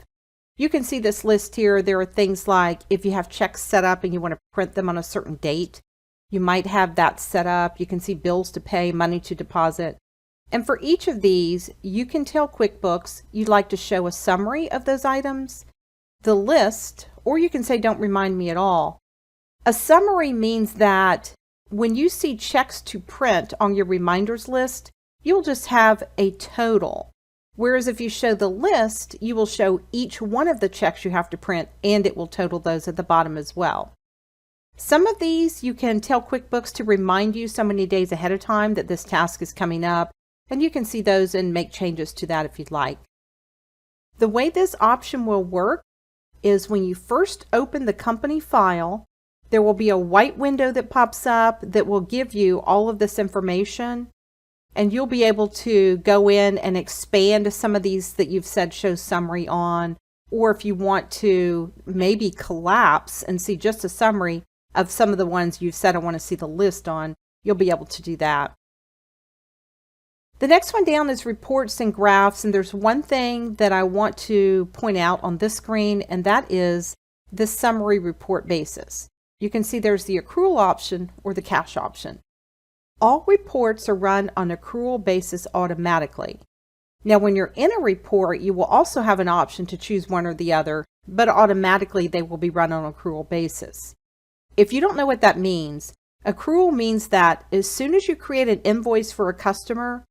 You can see this list here. There are things like if you have checks set up and you want to print them on a certain date, you might have that set up. You can see bills to pay, money to deposit. And for each of these, you can tell QuickBooks you'd like to show a summary of those items, the list, or you can say don't remind me at all. A summary means that when you see checks to print on your reminders list, you'll just have a total. Whereas if you show the list, you will show each one of the checks you have to print, and it will total those at the bottom as well. Some of these you can tell QuickBooks to remind you so many days ahead of time that this task is coming up, and you can see those and make changes to that if you'd like. The way this option will work is when you first open the company file, there will be a white window that pops up that will give you all of this information, and you'll be able to go in and expand some of these that you've said show summary on, or if you want to maybe collapse and see just a summary of some of the ones you've said I want to see the list on, you'll be able to do that. The next one down is reports and graphs, and there's one thing that I want to point out on this screen, and that is the summary report basis. You can see there's the accrual option or the cash option. All reports are run on accrual basis automatically. Now, when you're in a report, you will also have an option to choose one or the other, but automatically they will be run on accrual basis. If you don't know what that means, accrual means that as soon as you create an invoice for a customer,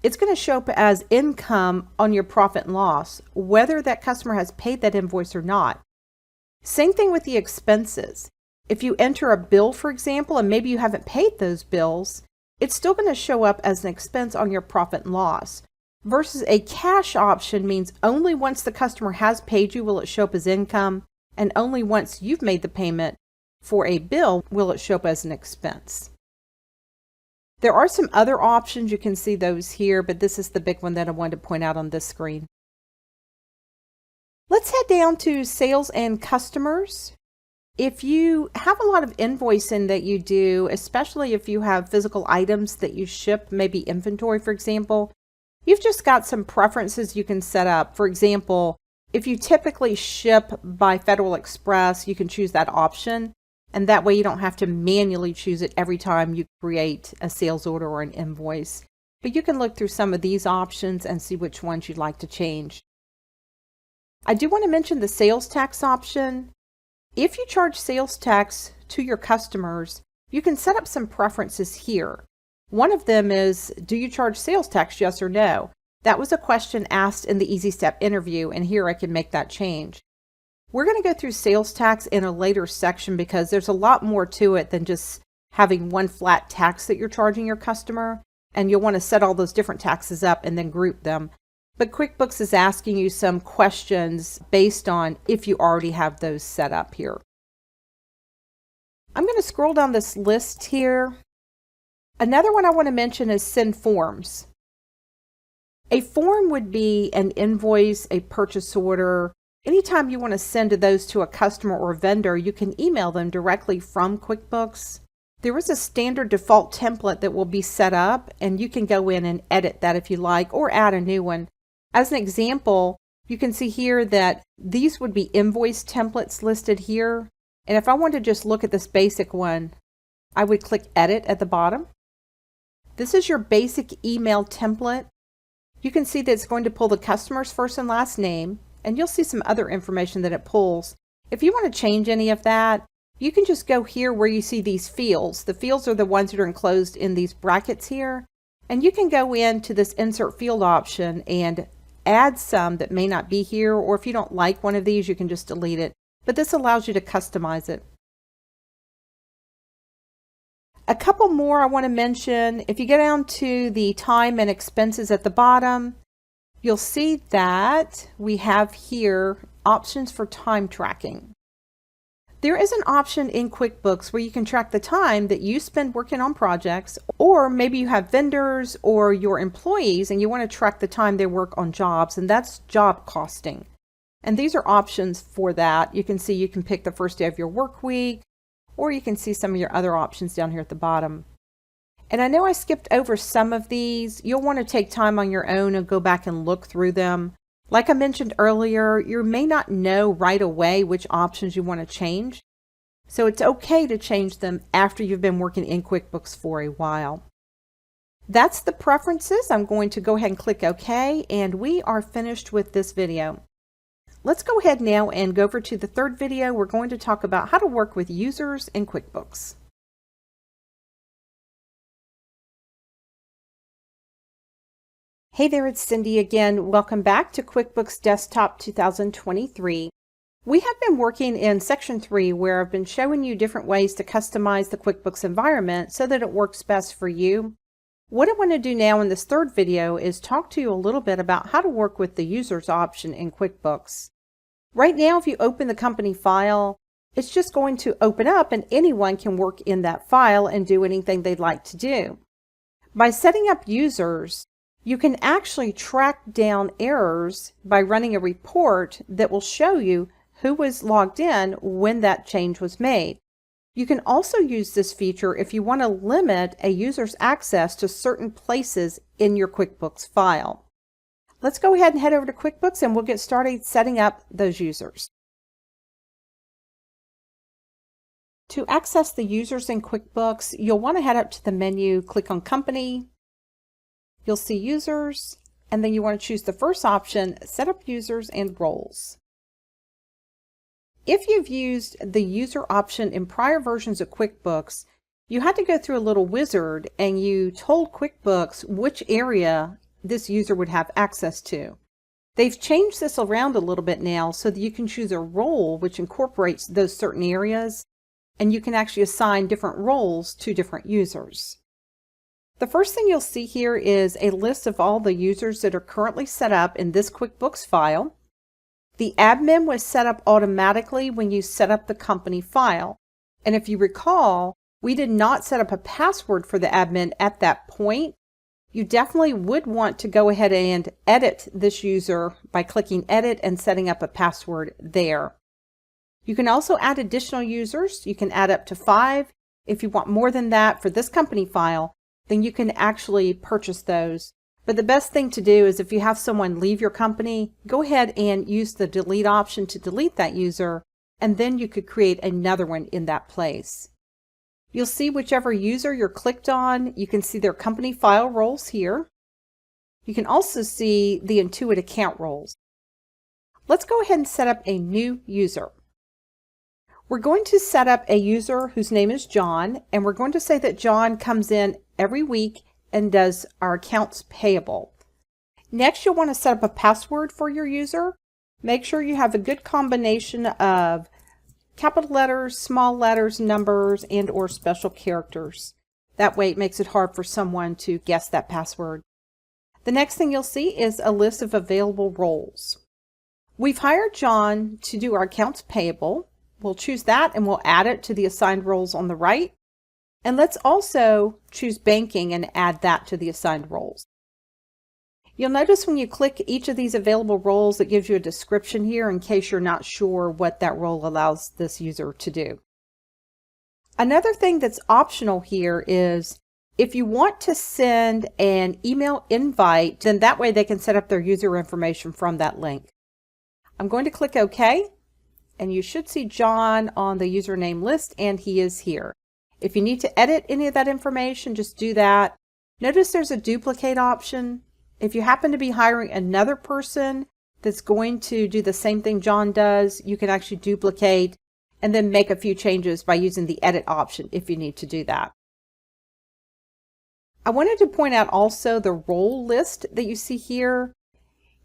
it's going to show up as income on your profit and loss, whether that customer has paid that invoice or not. Same thing with the expenses. If you enter a bill, for example, and maybe you haven't paid those bills, it's still going to show up as an expense on your profit and loss. Versus a cash option means only once the customer has paid you will it show up as income, and only once you've made the payment for a bill will it show up as an expense. There are some other options. You can see those here, but this is the big one that I wanted to point out on this screen. Let's head down to sales and customers. If you have a lot of invoicing that you do, especially if you have physical items that you ship, maybe inventory, for example, you've just got some preferences you can set up. For example, if you typically ship by Federal Express, you can choose that option. And that way you don't have to manually choose it every time you create a sales order or an invoice. But you can look through some of these options and see which ones you'd like to change. I do want to mention the sales tax option. If you charge sales tax to your customers, you can set up some preferences here. One of them is, do you charge sales tax, yes or no? That was a question asked in the Easy Step interview, and here I can make that change. We're going to go through sales tax in a later section because there's a lot more to it than just having one flat tax that you're charging your customer, and you'll want to set all those different taxes up and then group them. But QuickBooks is asking you some questions based on if you already have those set up here. I'm going to scroll down this list here. Another one I want to mention is send forms. A form would be an invoice, a purchase order. Anytime you want to send those to a customer or vendor, you can email them directly from QuickBooks. There is a standard default template that will be set up, and you can go in and edit that if you like, or add a new one. As an example, you can see here that these would be invoice templates listed here. And if I want to just look at this basic one, I would click Edit at the bottom. This is your basic email template. You can see that it's going to pull the customer's first and last name, and you'll see some other information that it pulls. If you want to change any of that, you can just go here where you see these fields. The fields are the ones that are enclosed in these brackets here. And you can go into this Insert Field option and add some that may not be here, or if you don't like one of these, you can just delete it. But this allows you to customize it. A couple more I want to mention. If you go down to the time and expenses at the bottom, you'll see that we have here options for time tracking. There is an option in QuickBooks where you can track the time that you spend working on projects, or maybe you have vendors or your employees and you want to track the time they work on jobs, and that's job costing. And these are options for that. You can see you can pick the first day of your work week, or you can see some of your other options down here at the bottom. And I know I skipped over some of these. You'll want to take time on your own and go back and look through them. Like I mentioned earlier, you may not know right away which options you want to change. So it's okay to change them after you've been working in QuickBooks for a while. That's the preferences. I'm going to go ahead and click OK, and we are finished with this video. Let's go ahead now and go over to the third video. We're going to talk about how to work with users in QuickBooks. Hey there, it's Cindy again. Welcome back to QuickBooks Desktop 2023. We have been working in section 3 where I've been showing you different ways to customize the QuickBooks environment so that it works best for you. What I want to do now in this third video is talk to you a little bit about how to work with the users option in QuickBooks. Right now, if you open the company file, it's just going to open up and anyone can work in that file and do anything they'd like to do. By setting up users, you can actually track down errors by running a report that will show you who was logged in when that change was made. You can also use this feature if you want to limit a user's access to certain places in your QuickBooks file. Let's go ahead and head over to QuickBooks and we'll get started setting up those users. To access the users in QuickBooks, you'll want to head up to the menu, click on Company. You'll see Users, and then you want to choose the first option, Set up Users and Roles. If you've used the user option in prior versions of QuickBooks, you had to go through a little wizard and you told QuickBooks which area this user would have access to. They've changed this around a little bit now so that you can choose a role which incorporates those certain areas, and you can actually assign different roles to different users. The first thing you'll see here is a list of all the users that are currently set up in this QuickBooks file. The admin was set up automatically when you set up the company file. And if you recall, we did not set up a password for the admin at that point. You definitely would want to go ahead and edit this user by clicking Edit and setting up a password there. You can also add additional users. You can add up to 5. If you want more than that for this company file, then you can actually purchase those. But the best thing to do is if you have someone leave your company, go ahead and use the delete option to delete that user, and then you could create another one in that place. You'll see whichever user you're clicked on, you can see their company file roles here. You can also see the Intuit account roles. Let's go ahead and set up a new user. We're going to set up a user whose name is John, and we're going to say that John comes in every week and does our accounts payable. Next, you'll want to set up a password for your user. Make sure you have a good combination of capital letters, small letters, numbers, and or special characters. That way it makes it hard for someone to guess that password. The next thing you'll see is a list of available roles. We've hired John to do our accounts payable. We'll choose that and we'll add it to the assigned roles on the right. And let's also choose banking and add that to the assigned roles. You'll notice when you click each of these available roles, it gives you a description here in case you're not sure what that role allows this user to do. Another thing that's optional here is if you want to send an email invite, then that way they can set up their user information from that link. I'm going to click OK, and you should see John on the username list, and he is here. If you need to edit any of that information, just do that. Notice there's a duplicate option. If you happen to be hiring another person that's going to do the same thing John does, you can actually duplicate and then make a few changes by using the edit option if you need to do that. I wanted to point out also the role list that you see here.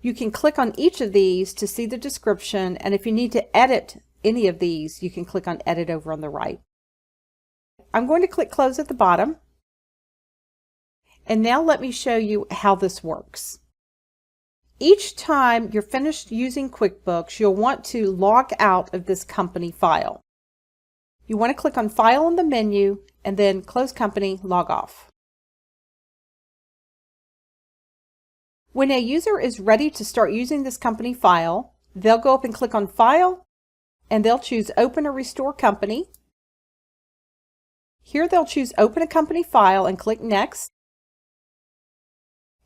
You can click on each of these to see the description, and if you need to edit any of these, you can click on edit over on the right. I'm going to click close at the bottom. And now let me show you how this works. Each time you're finished using QuickBooks, you'll want to log out of this company file. You want to click on File in the menu and then Close Company, Log Off. When a user is ready to start using this company file, they'll go up and click on File and they'll choose Open or Restore Company. Here they'll choose Open a Company File and click Next.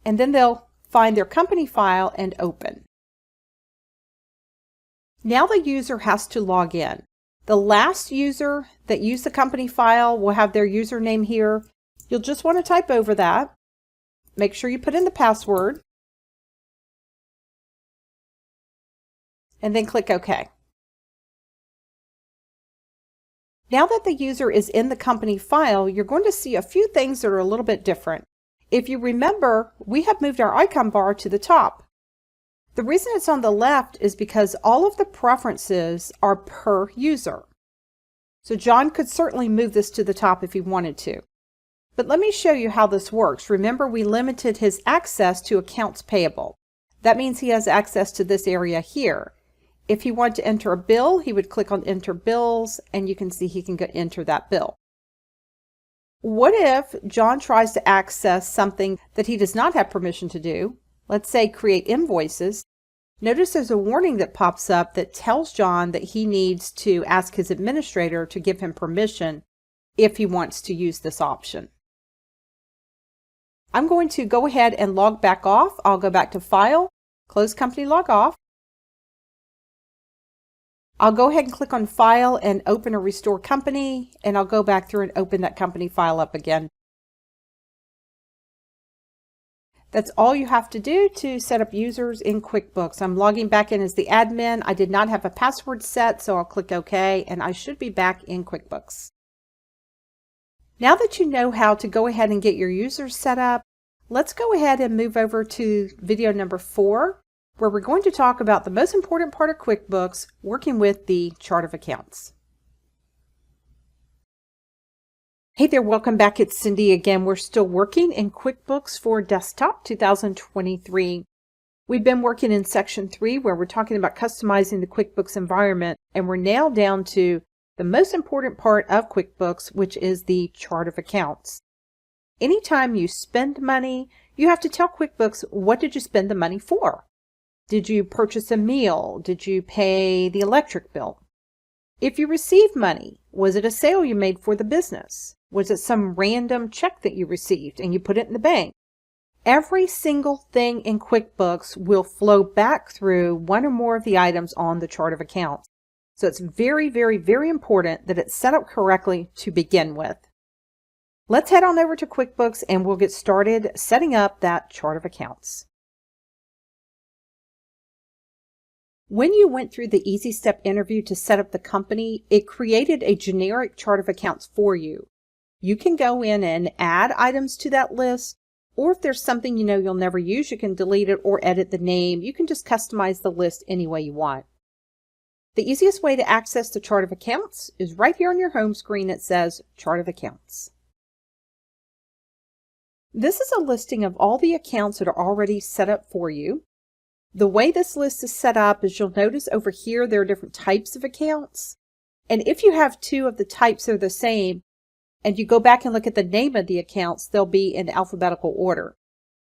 And then they'll find their company file and open. Now the user has to log in. The last user that used the company file will have their username here. You'll just want to type over that. Make sure you put in the password. And then click OK. Now that the user is in the company file, you're going to see a few things that are a little bit different. If you remember, we have moved our icon bar to the top. The reason it's on the left is because all of the preferences are per user. So John could certainly move this to the top if he wanted to. But let me show you how this works. Remember, we limited his access to accounts payable. That means he has access to this area here. If he wanted to enter a bill, he would click on Enter Bills, and you can see he can go enter that bill. What if John tries to access something that he does not have permission to do? Let's say create invoices. Notice there's a warning that pops up that tells John that he needs to ask his administrator to give him permission if he wants to use this option. I'm going to go ahead and log back off. I'll go back to File, Close Company, Log Off. I'll go ahead and click on File and Open or Restore Company, and I'll go back through and open that company file up again. That's all you have to do to set up users in QuickBooks. I'm logging back in as the admin. I did not have a password set, so I'll click OK, and I should be back in QuickBooks. Now that you know how to go ahead and get your users set up, let's go ahead and move over to video number 4. Where we're going to talk about the most important part of QuickBooks, working with the chart of accounts. Hey there, welcome back. It's Cindy again. We're still working in QuickBooks for Desktop 2023. We've been working in section 3 where we're talking about customizing the QuickBooks environment, and we're now down to the most important part of QuickBooks, which is the chart of accounts. Anytime you spend money, you have to tell QuickBooks, what did you spend the money for? Did you purchase a meal? Did you pay the electric bill? If you received money, was it a sale you made for the business? Was it some random check that you received and you put it in the bank? Every single thing in QuickBooks will flow back through one or more of the items on the chart of accounts. So it's very, very, very important that it's set up correctly to begin with. Let's head on over to QuickBooks and we'll get started setting up that chart of accounts. When you went through the Easy Step interview to set up the company, it created a generic chart of accounts for you. You can go in and add items to that list, Or if there's something you know you'll never use, you can delete it or edit the name. You can just customize the list any way you want. The easiest way to access the chart of accounts is right here on your home screen. It says Chart of Accounts. This is a listing of all the accounts that are already set up for you. The way this list is set up is you'll notice over here there are different types of accounts. And if you have two of the types that are the same, and you go back and look at the name of the accounts, they'll be in alphabetical order.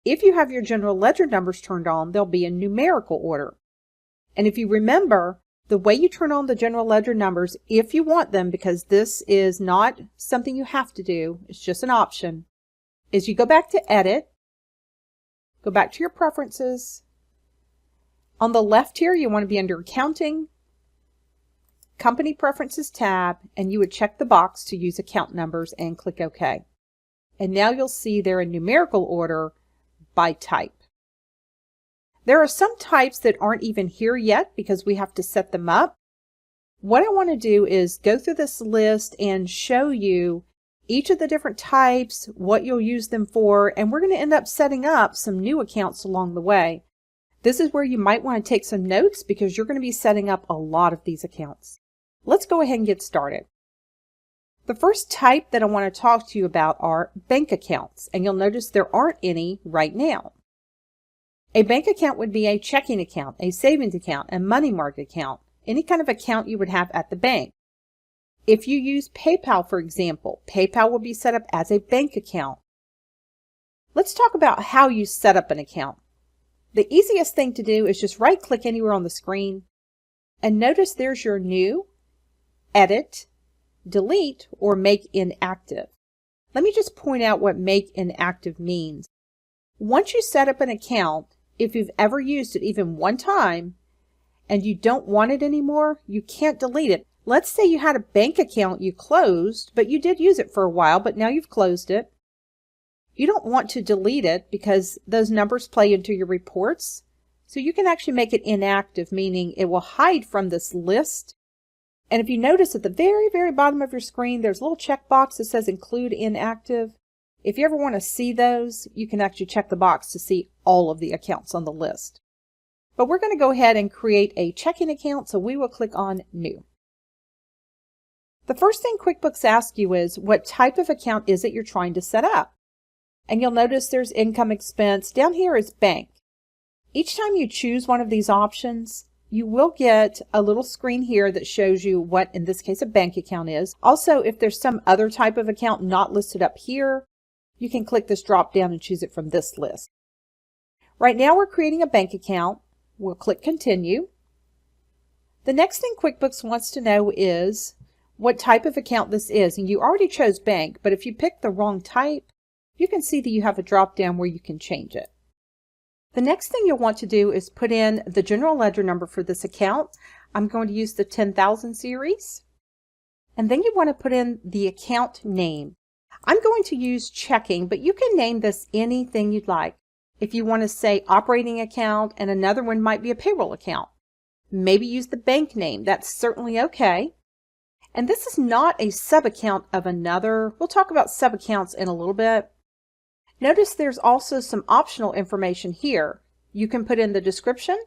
If you have your general ledger numbers turned on, they'll be in numerical order. And if you remember, the way you turn on the general ledger numbers, if you want them, because this is not something you have to do, it's just an option, is you go back to Edit, go back to your Preferences. On the left here, you want to be under Accounting, Company Preferences tab, and you would check the box to use account numbers and click OK. And now you'll see they're in numerical order by type. There are some types that aren't even here yet because we have to set them up. What I want to do is go through this list and show you each of the different types, what you'll use them for, and we're going to end up setting up some new accounts along the way. This is where you might want to take some notes because you're going to be setting up a lot of these accounts. Let's go ahead and get started. The first type that I want to talk to you about are bank accounts, and you'll notice there aren't any right now. A bank account would be a checking account, a savings account, a money market account, any kind of account you would have at the bank. If you use PayPal, for example, PayPal will be set up as a bank account. Let's talk about how you set up an account. The easiest thing to do is just right-click anywhere on the screen, and notice there's your New, Edit, Delete, or Make Inactive. Let me just point out what Make Inactive means. Once you set up an account, if you've ever used it even one time and you don't want it anymore, you can't delete it. Let's say you had a bank account you closed, but you did use it for a while, but now you've closed it. You don't want to delete it because those numbers play into your reports. So you can actually make it inactive, meaning it will hide from this list. And if you notice at the very, very bottom of your screen, there's a little checkbox that says Include Inactive. If you ever want to see those, you can actually check the box to see all of the accounts on the list. But we're going to go ahead and create a checking account, so we will click on New. The first thing QuickBooks asks you is, what type of account is it you're trying to set up? And you'll notice there's income expense. Down here is bank. Each time you choose one of these options, you will get a little screen here that shows you what, in this case, a bank account is. Also, if there's some other type of account not listed up here, you can click this drop down and choose it from this list. Right now we're creating a bank account. We'll click Continue. The next thing QuickBooks wants to know is what type of account this is. And you already chose bank, but if you pick the wrong type, you can see that you have a drop down where you can change it. The next thing you'll want to do is put in the general ledger number for this account. I'm going to use the 10,000 series. And then you want to put in the account name. I'm going to use checking, but you can name this anything you'd like. If you want to say operating account, and another one might be a payroll account. Maybe use the bank name. That's certainly okay. And this is not a sub-account of another. We'll talk about sub-accounts in a little bit. Notice there's also some optional information here. You can put in the description,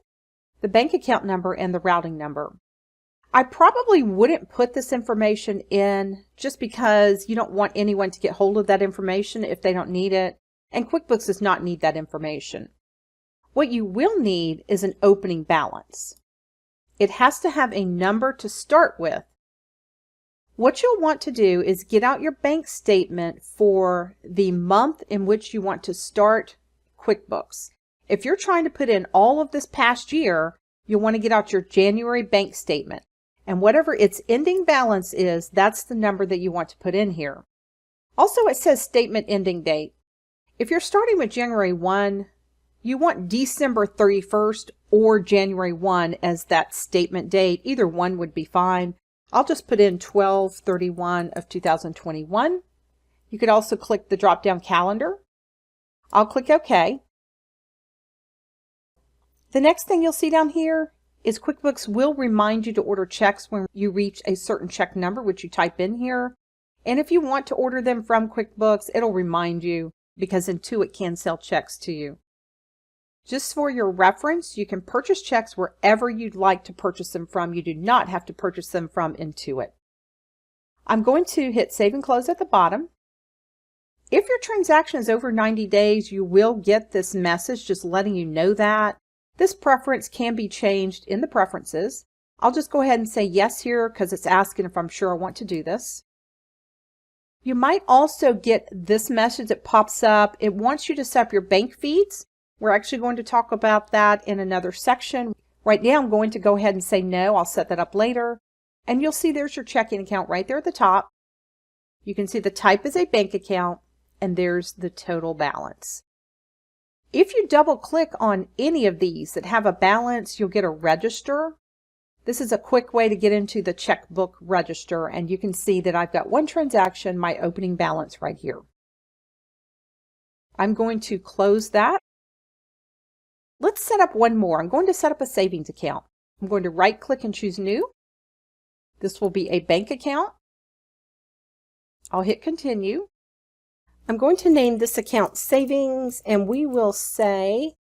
the bank account number, and the routing number. I probably wouldn't put this information in just because you don't want anyone to get hold of that information if they don't need it, and QuickBooks does not need that information. What you will need is an opening balance. It has to have a number to start with. What you'll want to do is get out your bank statement for the month in which you want to start QuickBooks. If you're trying to put in all of this past year, you'll want to get out your January bank statement. And whatever its ending balance is, that's the number that you want to put in here. Also, it says statement ending date. If you're starting with January 1, you want December 31st or January 1 as that statement date. Either one would be fine. I'll just put in 12/31 of 2021. You could also click the drop-down calendar. I'll click OK. The next thing you'll see down here is QuickBooks will remind you to order checks when you reach a certain check number, which you type in here. And if you want to order them from QuickBooks, it'll remind you. because Intuit can sell checks to you. Just for your reference, you can purchase checks wherever you'd like to purchase them from. You do not have to purchase them from Intuit. I'm going to hit Save and Close at the bottom. If your transaction is over 90 days, you will get this message just letting you know that. This preference can be changed in the preferences. I'll just go ahead and say yes here because it's asking if I'm sure I want to do this. You might also get this message that pops up. It wants you to set up your bank feeds. We're actually going to talk about that in another section. Right now I'm going to go ahead and say no. I'll set that up later. And you'll see there's your checking account right there at the top. You can see the type is a bank account and there's the total balance. If you double click on any of these that have a balance, you'll get a register. This is a quick way to get into the checkbook register, and you can see that I've got one transaction, my opening balance right here. I'm going to close that. Let's set up one more. I'm going to set up a savings account. I'm going to right click and choose New. This will be a bank account. I'll hit Continue. I'm going to name this account Savings, and we will say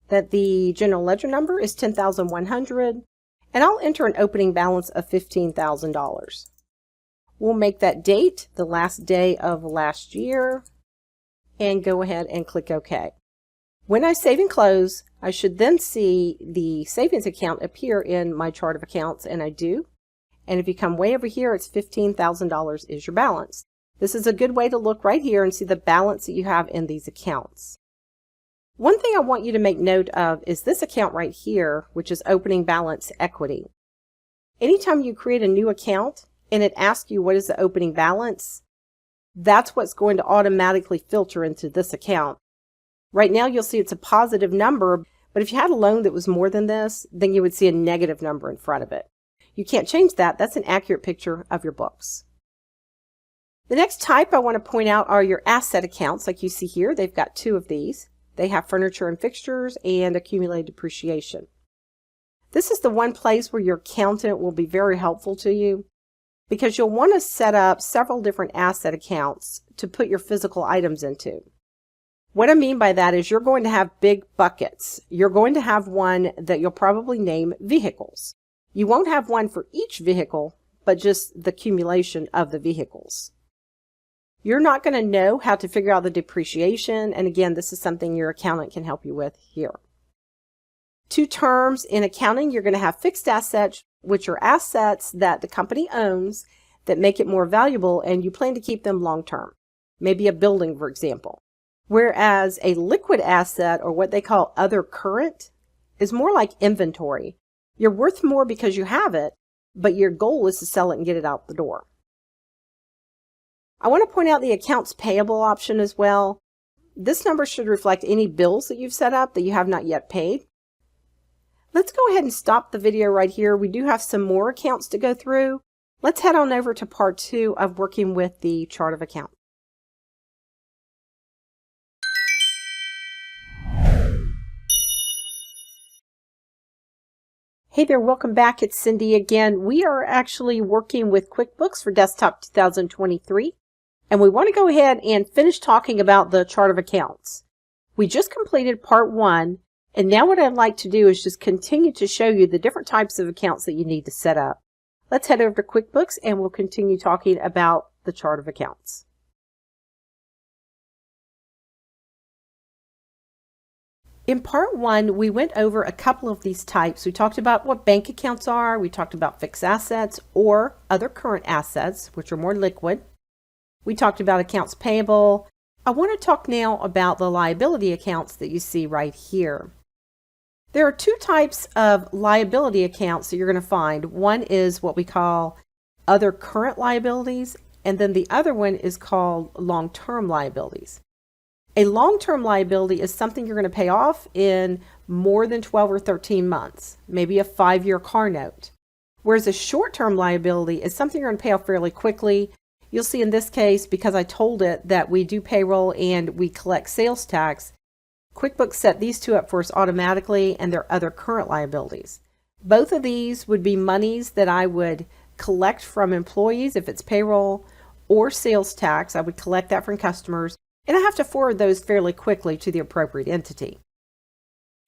that the general ledger number is $10,100, and I'll enter an opening balance of $15,000. We'll make that date the last day of last year and go ahead and click OK. When I save and close, I should then see the savings account appear in my chart of accounts, and I do. And if you come way over here, it's $15,000 is your balance. This is a good way to look right here and see the balance that you have in these accounts. One thing I want you to make note of is this account right here, which is opening balance equity. Anytime you create a new account and it asks you what is the opening balance, that's what's going to automatically filter into this account. Right now you'll see it's a positive number, but if you had a loan that was more than this, then you would see a negative number in front of it. You can't change that. That's an accurate picture of your books. The next type I want to point out are your asset accounts. Like you see here, they've got two of these. They have furniture and fixtures and accumulated depreciation. This is the one place where your accountant will be very helpful to you because you'll want to set up several different asset accounts to put your physical items into. What I mean by that is you're going to have big buckets. You're going to have one that you'll probably name vehicles. You won't have one for each vehicle, but just the accumulation of the vehicles. You're not going to know how to figure out the depreciation, and again, this is something your accountant can help you with here. Two terms in accounting, you're going to have fixed assets, which are assets that the company owns that make it more valuable, and you plan to keep them long term. Maybe a building, for example. Whereas a liquid asset, or what they call other current, is more like inventory. You're worth more because you have it, but your goal is to sell it and get it out the door. I want to point out the accounts payable option as well. This number should reflect any bills that you've set up that you have not yet paid. Let's go ahead and stop the video right here. We do have some more accounts to go through. Let's head on over to part 2 of working with the chart of accounts. Hey there, welcome back. It's Cindy again. We are actually working with QuickBooks for Desktop 2023, and we want to go ahead and finish talking about the chart of accounts. We just completed part 1, and now what I'd like to do is just continue to show you the different types of accounts that you need to set up. Let's head over to QuickBooks and we'll continue talking about the chart of accounts. In part 1, we went over a couple of these types. We talked about what bank accounts are. We talked about fixed assets or other current assets, which are more liquid. We talked about accounts payable. I want to talk now about the liability accounts that you see right here. There are two types of liability accounts that you're going to find. One is what we call other current liabilities, and then the other one is called long-term liabilities. A long-term liability is something you're going to pay off in more than 12 or 13 months, maybe a 5-year car note. Whereas a short-term liability is something you're going to pay off fairly quickly. You'll see in this case, because I told it that we do payroll and we collect sales tax, QuickBooks set these two up for us automatically, and they're other current liabilities. Both of these would be monies that I would collect from employees if it's payroll, or sales tax. I would collect that from customers. And I have to forward those fairly quickly to the appropriate entity.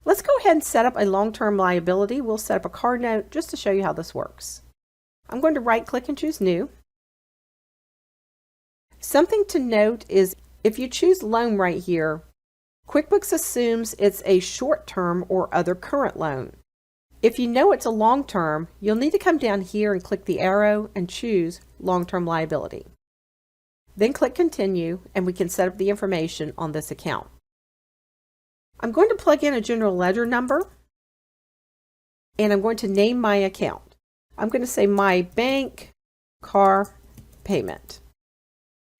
Let's go ahead and set up a long-term liability. We'll set up a card note just to show you how this works. I'm going to right-click and choose New. Something to note is if you choose Loan right here, QuickBooks assumes it's a short-term or other current loan. If you know it's a long-term, you'll need to come down here and click the arrow and choose Long-Term Liability. Then click Continue, and we can set up the information on this account. I'm going to plug in a general ledger number, and I'm going to name my account. I'm going to say My Bank Car Payment.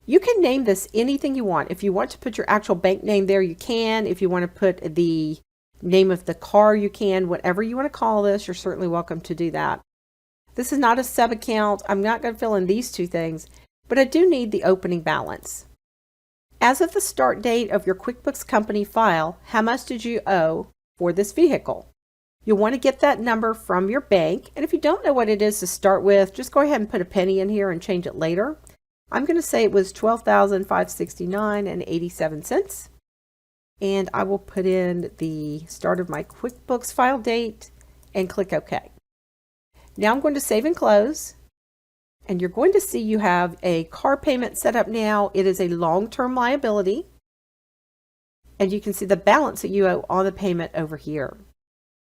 You can name this anything you want. If you want to put your actual bank name there, you can. If you want to put the name of the car, you can. Whatever you want to call this, you're certainly welcome to do that. This is not a sub-account. I'm not going to fill in these two things, but I do need the opening balance. As of the start date of your QuickBooks company file, how much did you owe for this vehicle? You'll want to get that number from your bank, and if you don't know what it is to start with, just go ahead and put a penny in here and change it later. I'm going to say it was $12,569.87, and I will put in the start of my QuickBooks file date and click OK. Now I'm going to save and close. And you're going to see you have a car payment set up now. It is a long-term liability. And you can see the balance that you owe on the payment over here.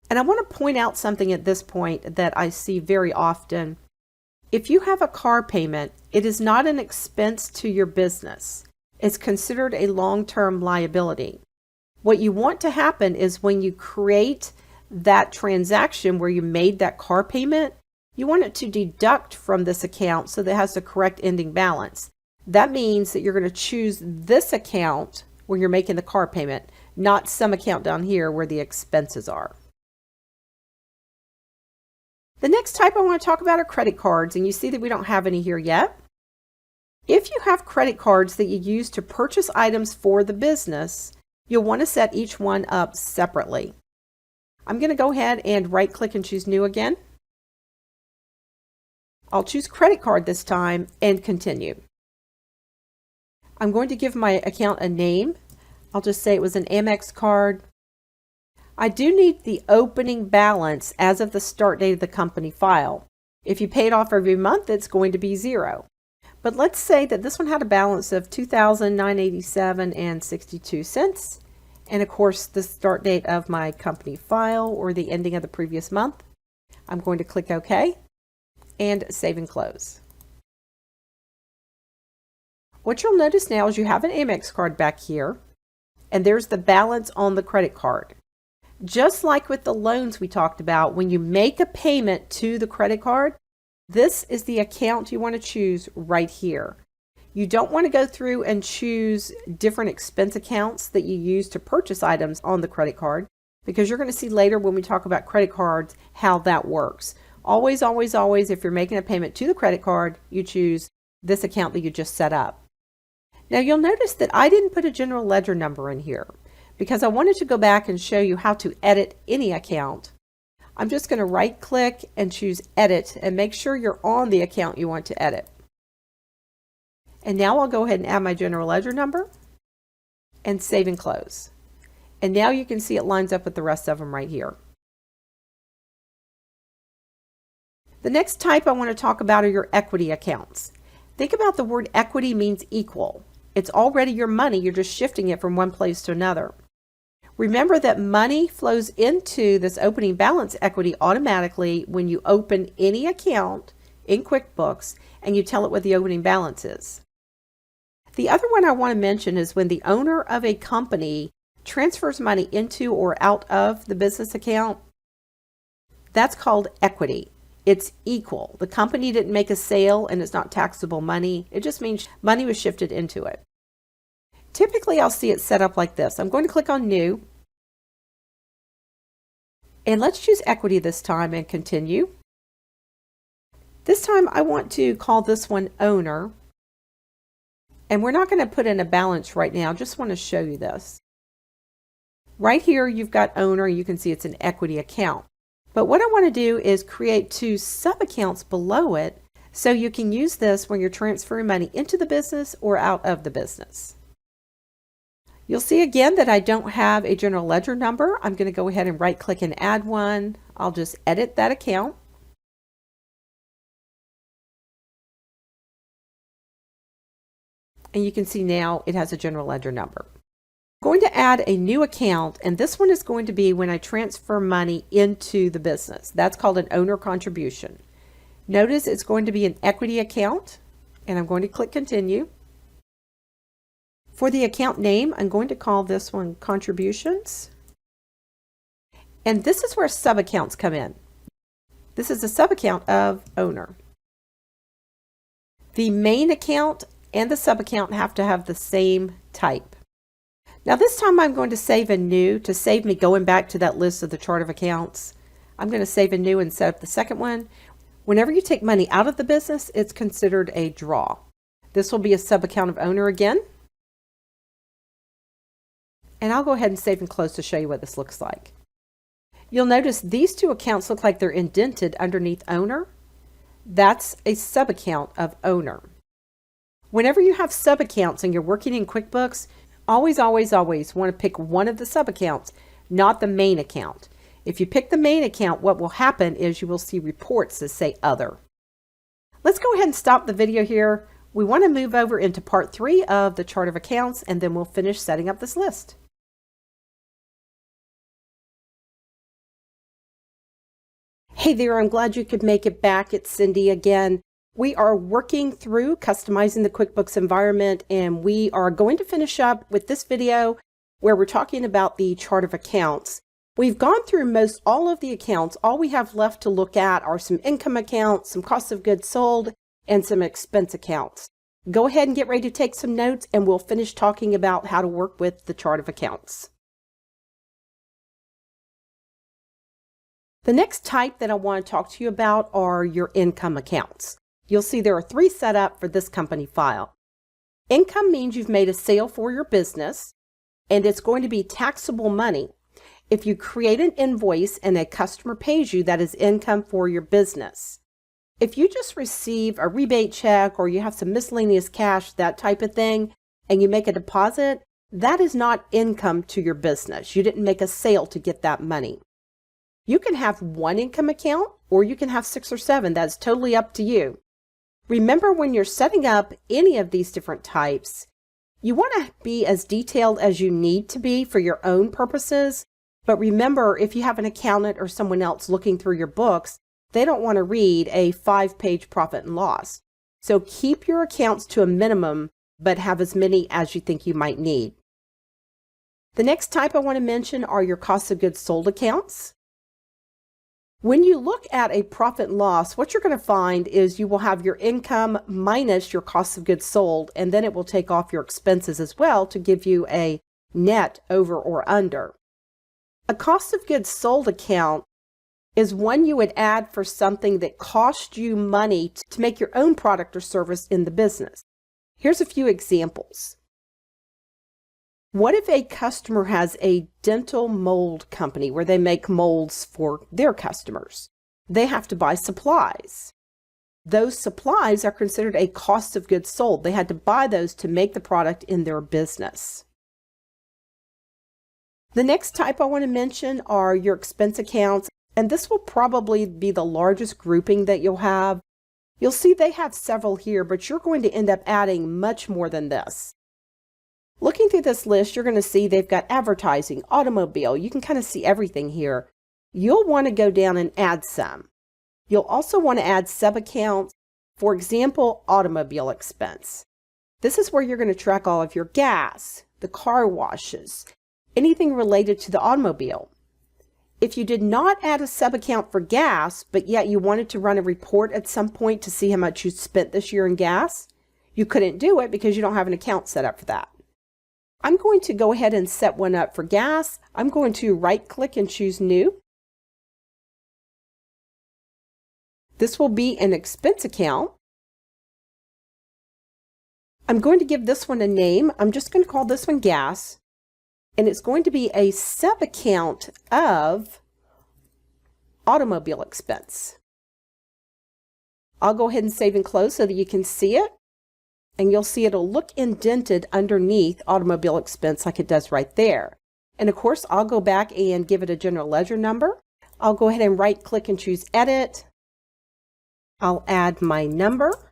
And I want to point out something at this point that I see very often. If you have a car payment, it is not an expense to your business. It's considered a long-term liability. What you want to happen is when you create that transaction where you made that car payment, you want it to deduct from this account so that it has the correct ending balance. That means that you're going to choose this account when you're making the car payment, not some account down here where the expenses are. The next type I want to talk about are credit cards, and you see that we don't have any here yet. If you have credit cards that you use to purchase items for the business, you'll want to set each one up separately. I'm going to go ahead and right-click and choose New again. I'll choose credit card this time and continue. I'm going to give my account a name. I'll just say it was an Amex card. I do need the opening balance as of the start date of the company file. If you pay it off every month, it's going to be zero. But let's say that this one had a balance of $2,987.62. And of course, the start date of my company file or the ending of the previous month. I'm going to click OK. And save and close. What you'll notice now is you have an Amex card back here, and there's the balance on the credit card. Just like with the loans we talked about, when you make a payment to the credit card, this is the account you want to choose right here. You don't want to go through and choose different expense accounts that you use to purchase items on the credit card, because you're going to see later when we talk about credit cards how that works. Always, always, always, if you're making a payment to the credit card, you choose this account that you just set up. Now you'll notice that I didn't put a general ledger number in here because I wanted to go back and show you how to edit any account. I'm just going to right click and choose Edit and make sure you're on the account you want to edit. And now I'll go ahead and add my general ledger number and save and close. And now you can see it lines up with the rest of them right here. The next type I want to talk about are your equity accounts. Think about the word equity means equal. It's already your money, you're just shifting it from one place to another. Remember that money flows into this opening balance equity automatically when you open any account in QuickBooks and you tell it what the opening balance is. The other one I want to mention is when the owner of a company transfers money into or out of the business account, that's called equity. It's equal. The company didn't make a sale and it's not taxable money. It just means money was shifted into it. Typically, I'll see it set up like this. I'm going to click on New. And let's choose Equity this time and continue. This time I want to call this one Owner. And we're not going to put in a balance right now. I just want to show you this. Right here, you've got Owner. You can see it's an equity account. But what I want to do is create two sub-accounts below it so you can use this when you're transferring money into the business or out of the business. You'll see again that I don't have a general ledger number. I'm going to go ahead and right click and add one. I'll just edit that account. And you can see now it has a general ledger number. I'm going to add a new account, and this one is going to be when I transfer money into the business. That's called an owner contribution. Notice it's going to be an equity account, and I'm going to click continue. For the account name, I'm going to call this one contributions. And this is where sub-accounts come in. This is a sub-account of owner. The main account and the sub-account have to have the same type. Now this time I'm going to save a new to save me going back to that list of the chart of accounts. I'm going to save a new and set up the second one. Whenever you take money out of the business, it's considered a draw. This will be a sub-account of owner again. And I'll go ahead and save and close to show you what this looks like. You'll notice these two accounts look like they're indented underneath owner. That's a sub-account of owner. Whenever you have sub-accounts and you're working in QuickBooks, always want to pick one of the sub-accounts, not the main account. If you pick the main account, what will happen is you will see reports that say other. Let's go ahead and stop the video here. We want to move over into part 3 of the chart of accounts, and then we'll finish setting up this list. Hey there, I'm glad you could make it back. It's Cindy again. We are working through customizing the QuickBooks environment, and we are going to finish up with this video where we're talking about the chart of accounts. We've gone through most all of the accounts. All we have left to look at are some income accounts, some cost of goods sold, and some expense accounts. Go ahead and get ready to take some notes, and we'll finish talking about how to work with the chart of accounts. The next type that I want to talk to you about are your income accounts. You'll see there are 3 set up for this company file. Income means you've made a sale for your business, and it's going to be taxable money. If you create an invoice and a customer pays you, that is income for your business. If you just receive a rebate check or you have some miscellaneous cash, that type of thing, and you make a deposit, that is not income to your business. You didn't make a sale to get that money. You can have 1 income account or you can have 6 or 7. That's totally up to you. Remember, when you're setting up any of these different types, you want to be as detailed as you need to be for your own purposes. But remember, if you have an accountant or someone else looking through your books, they don't want to read a 5-page profit and loss. So keep your accounts to a minimum, but have as many as you think you might need. The next type I want to mention are your cost of goods sold accounts. When you look at a profit and loss, what you're going to find is you will have your income minus your cost of goods sold, and then it will take off your expenses as well to give you a net over or under. A cost of goods sold account is one you would add for something that cost you money to make your own product or service in the business. Here's a few examples. What if a customer has a dental mold company where they make molds for their customers? They have to buy supplies. Those supplies are considered a cost of goods sold. They had to buy those to make the product in their business. The next type I want to mention are your expense accounts, and this will probably be the largest grouping that you'll have. You'll see they have several here, but you're going to end up adding much more than this. Looking through this list, you're going to see they've got advertising, automobile. You can kind of see everything here. You'll want to go down and add some. You'll also want to add sub-accounts. For example, automobile expense. This is where you're going to track all of your gas, the car washes, anything related to the automobile. If you did not add a sub-account for gas, but yet you wanted to run a report at some point to see how much you spent this year in gas, you couldn't do it because you don't have an account set up for that. I'm going to go ahead and set one up for gas. I'm going to right-click and choose New. This will be an expense account. I'm going to give this one a name. I'm just going to call this one Gas. And it's going to be a sub-account of automobile expense. I'll go ahead and save and close so that you can see it. and you'll see it'll look indented underneath automobile expense like it does right there. And of course, I'll go back and give it a general ledger number. I'll go ahead and right click and choose Edit. I'll add my number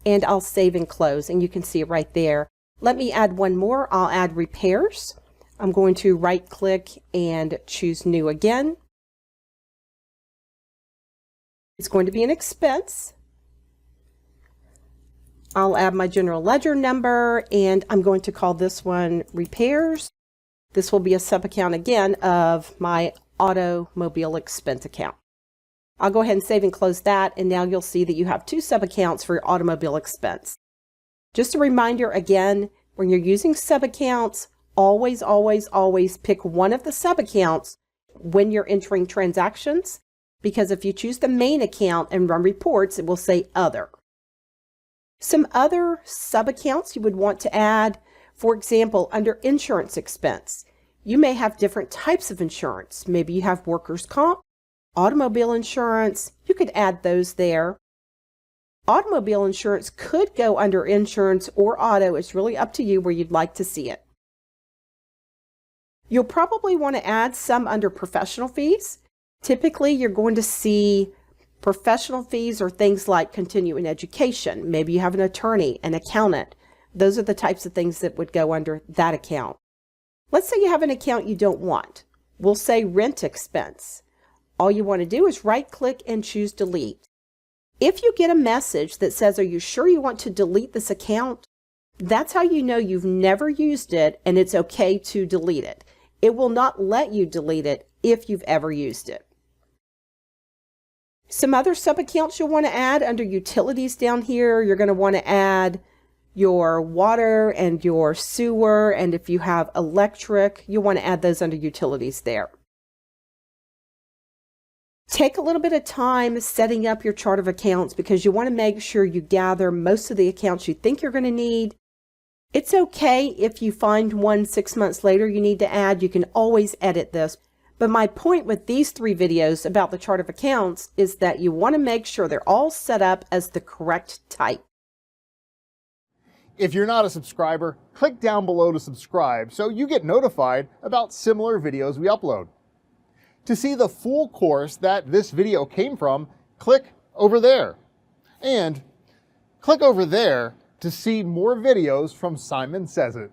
and I'll save and close, and you can see it right there. Let me add one more. I'll add repairs. I'm going to right click and choose New again. It's going to be an expense. I'll add my general ledger number and I'm going to call this one repairs. This will be a sub-account again of my automobile expense account. I'll go ahead and save and close that, and now you'll see that you have two sub-accounts for your automobile expense. Just a reminder again, when you're using sub-accounts, always, always, always pick one of the sub-accounts when you're entering transactions, because if you choose the main account and run reports, it will say Other. Some other sub-accounts you would want to add, for example, under insurance expense. You may have different types of insurance. Maybe you have workers' comp, automobile insurance. You could add those there. Automobile insurance could go under insurance or auto. It's really up to you where you'd like to see it. You'll probably want to add some under professional fees. Typically, you're going to see professional fees or things like continuing education. Maybe you have an attorney, an accountant. Those are the types of things that would go under that account. Let's say you have an account you don't want. We'll say rent expense. All you want to do is right click and choose delete. If you get a message that says, "Are you sure you want to delete this account?" That's how you know you've never used it and it's okay to delete it. It will not let you delete it if you've ever used it. Some other sub-accounts you'll want to add under utilities down here. You're going to want to add your water and your sewer, and if you have electric, you'll want to add those under utilities there. Take a little bit of time setting up your chart of accounts because you want to make sure you gather most of the accounts you think you're going to need. It's okay if you find one 6 months later you need to add. You can always edit this. But my point with these 3 videos about the chart of accounts is that you want to make sure they're all set up as the correct type. If you're not a subscriber, click down below to subscribe so you get notified about similar videos we upload. To see the full course that this video came from, click over there. And click over there to see more videos from Simon Says It.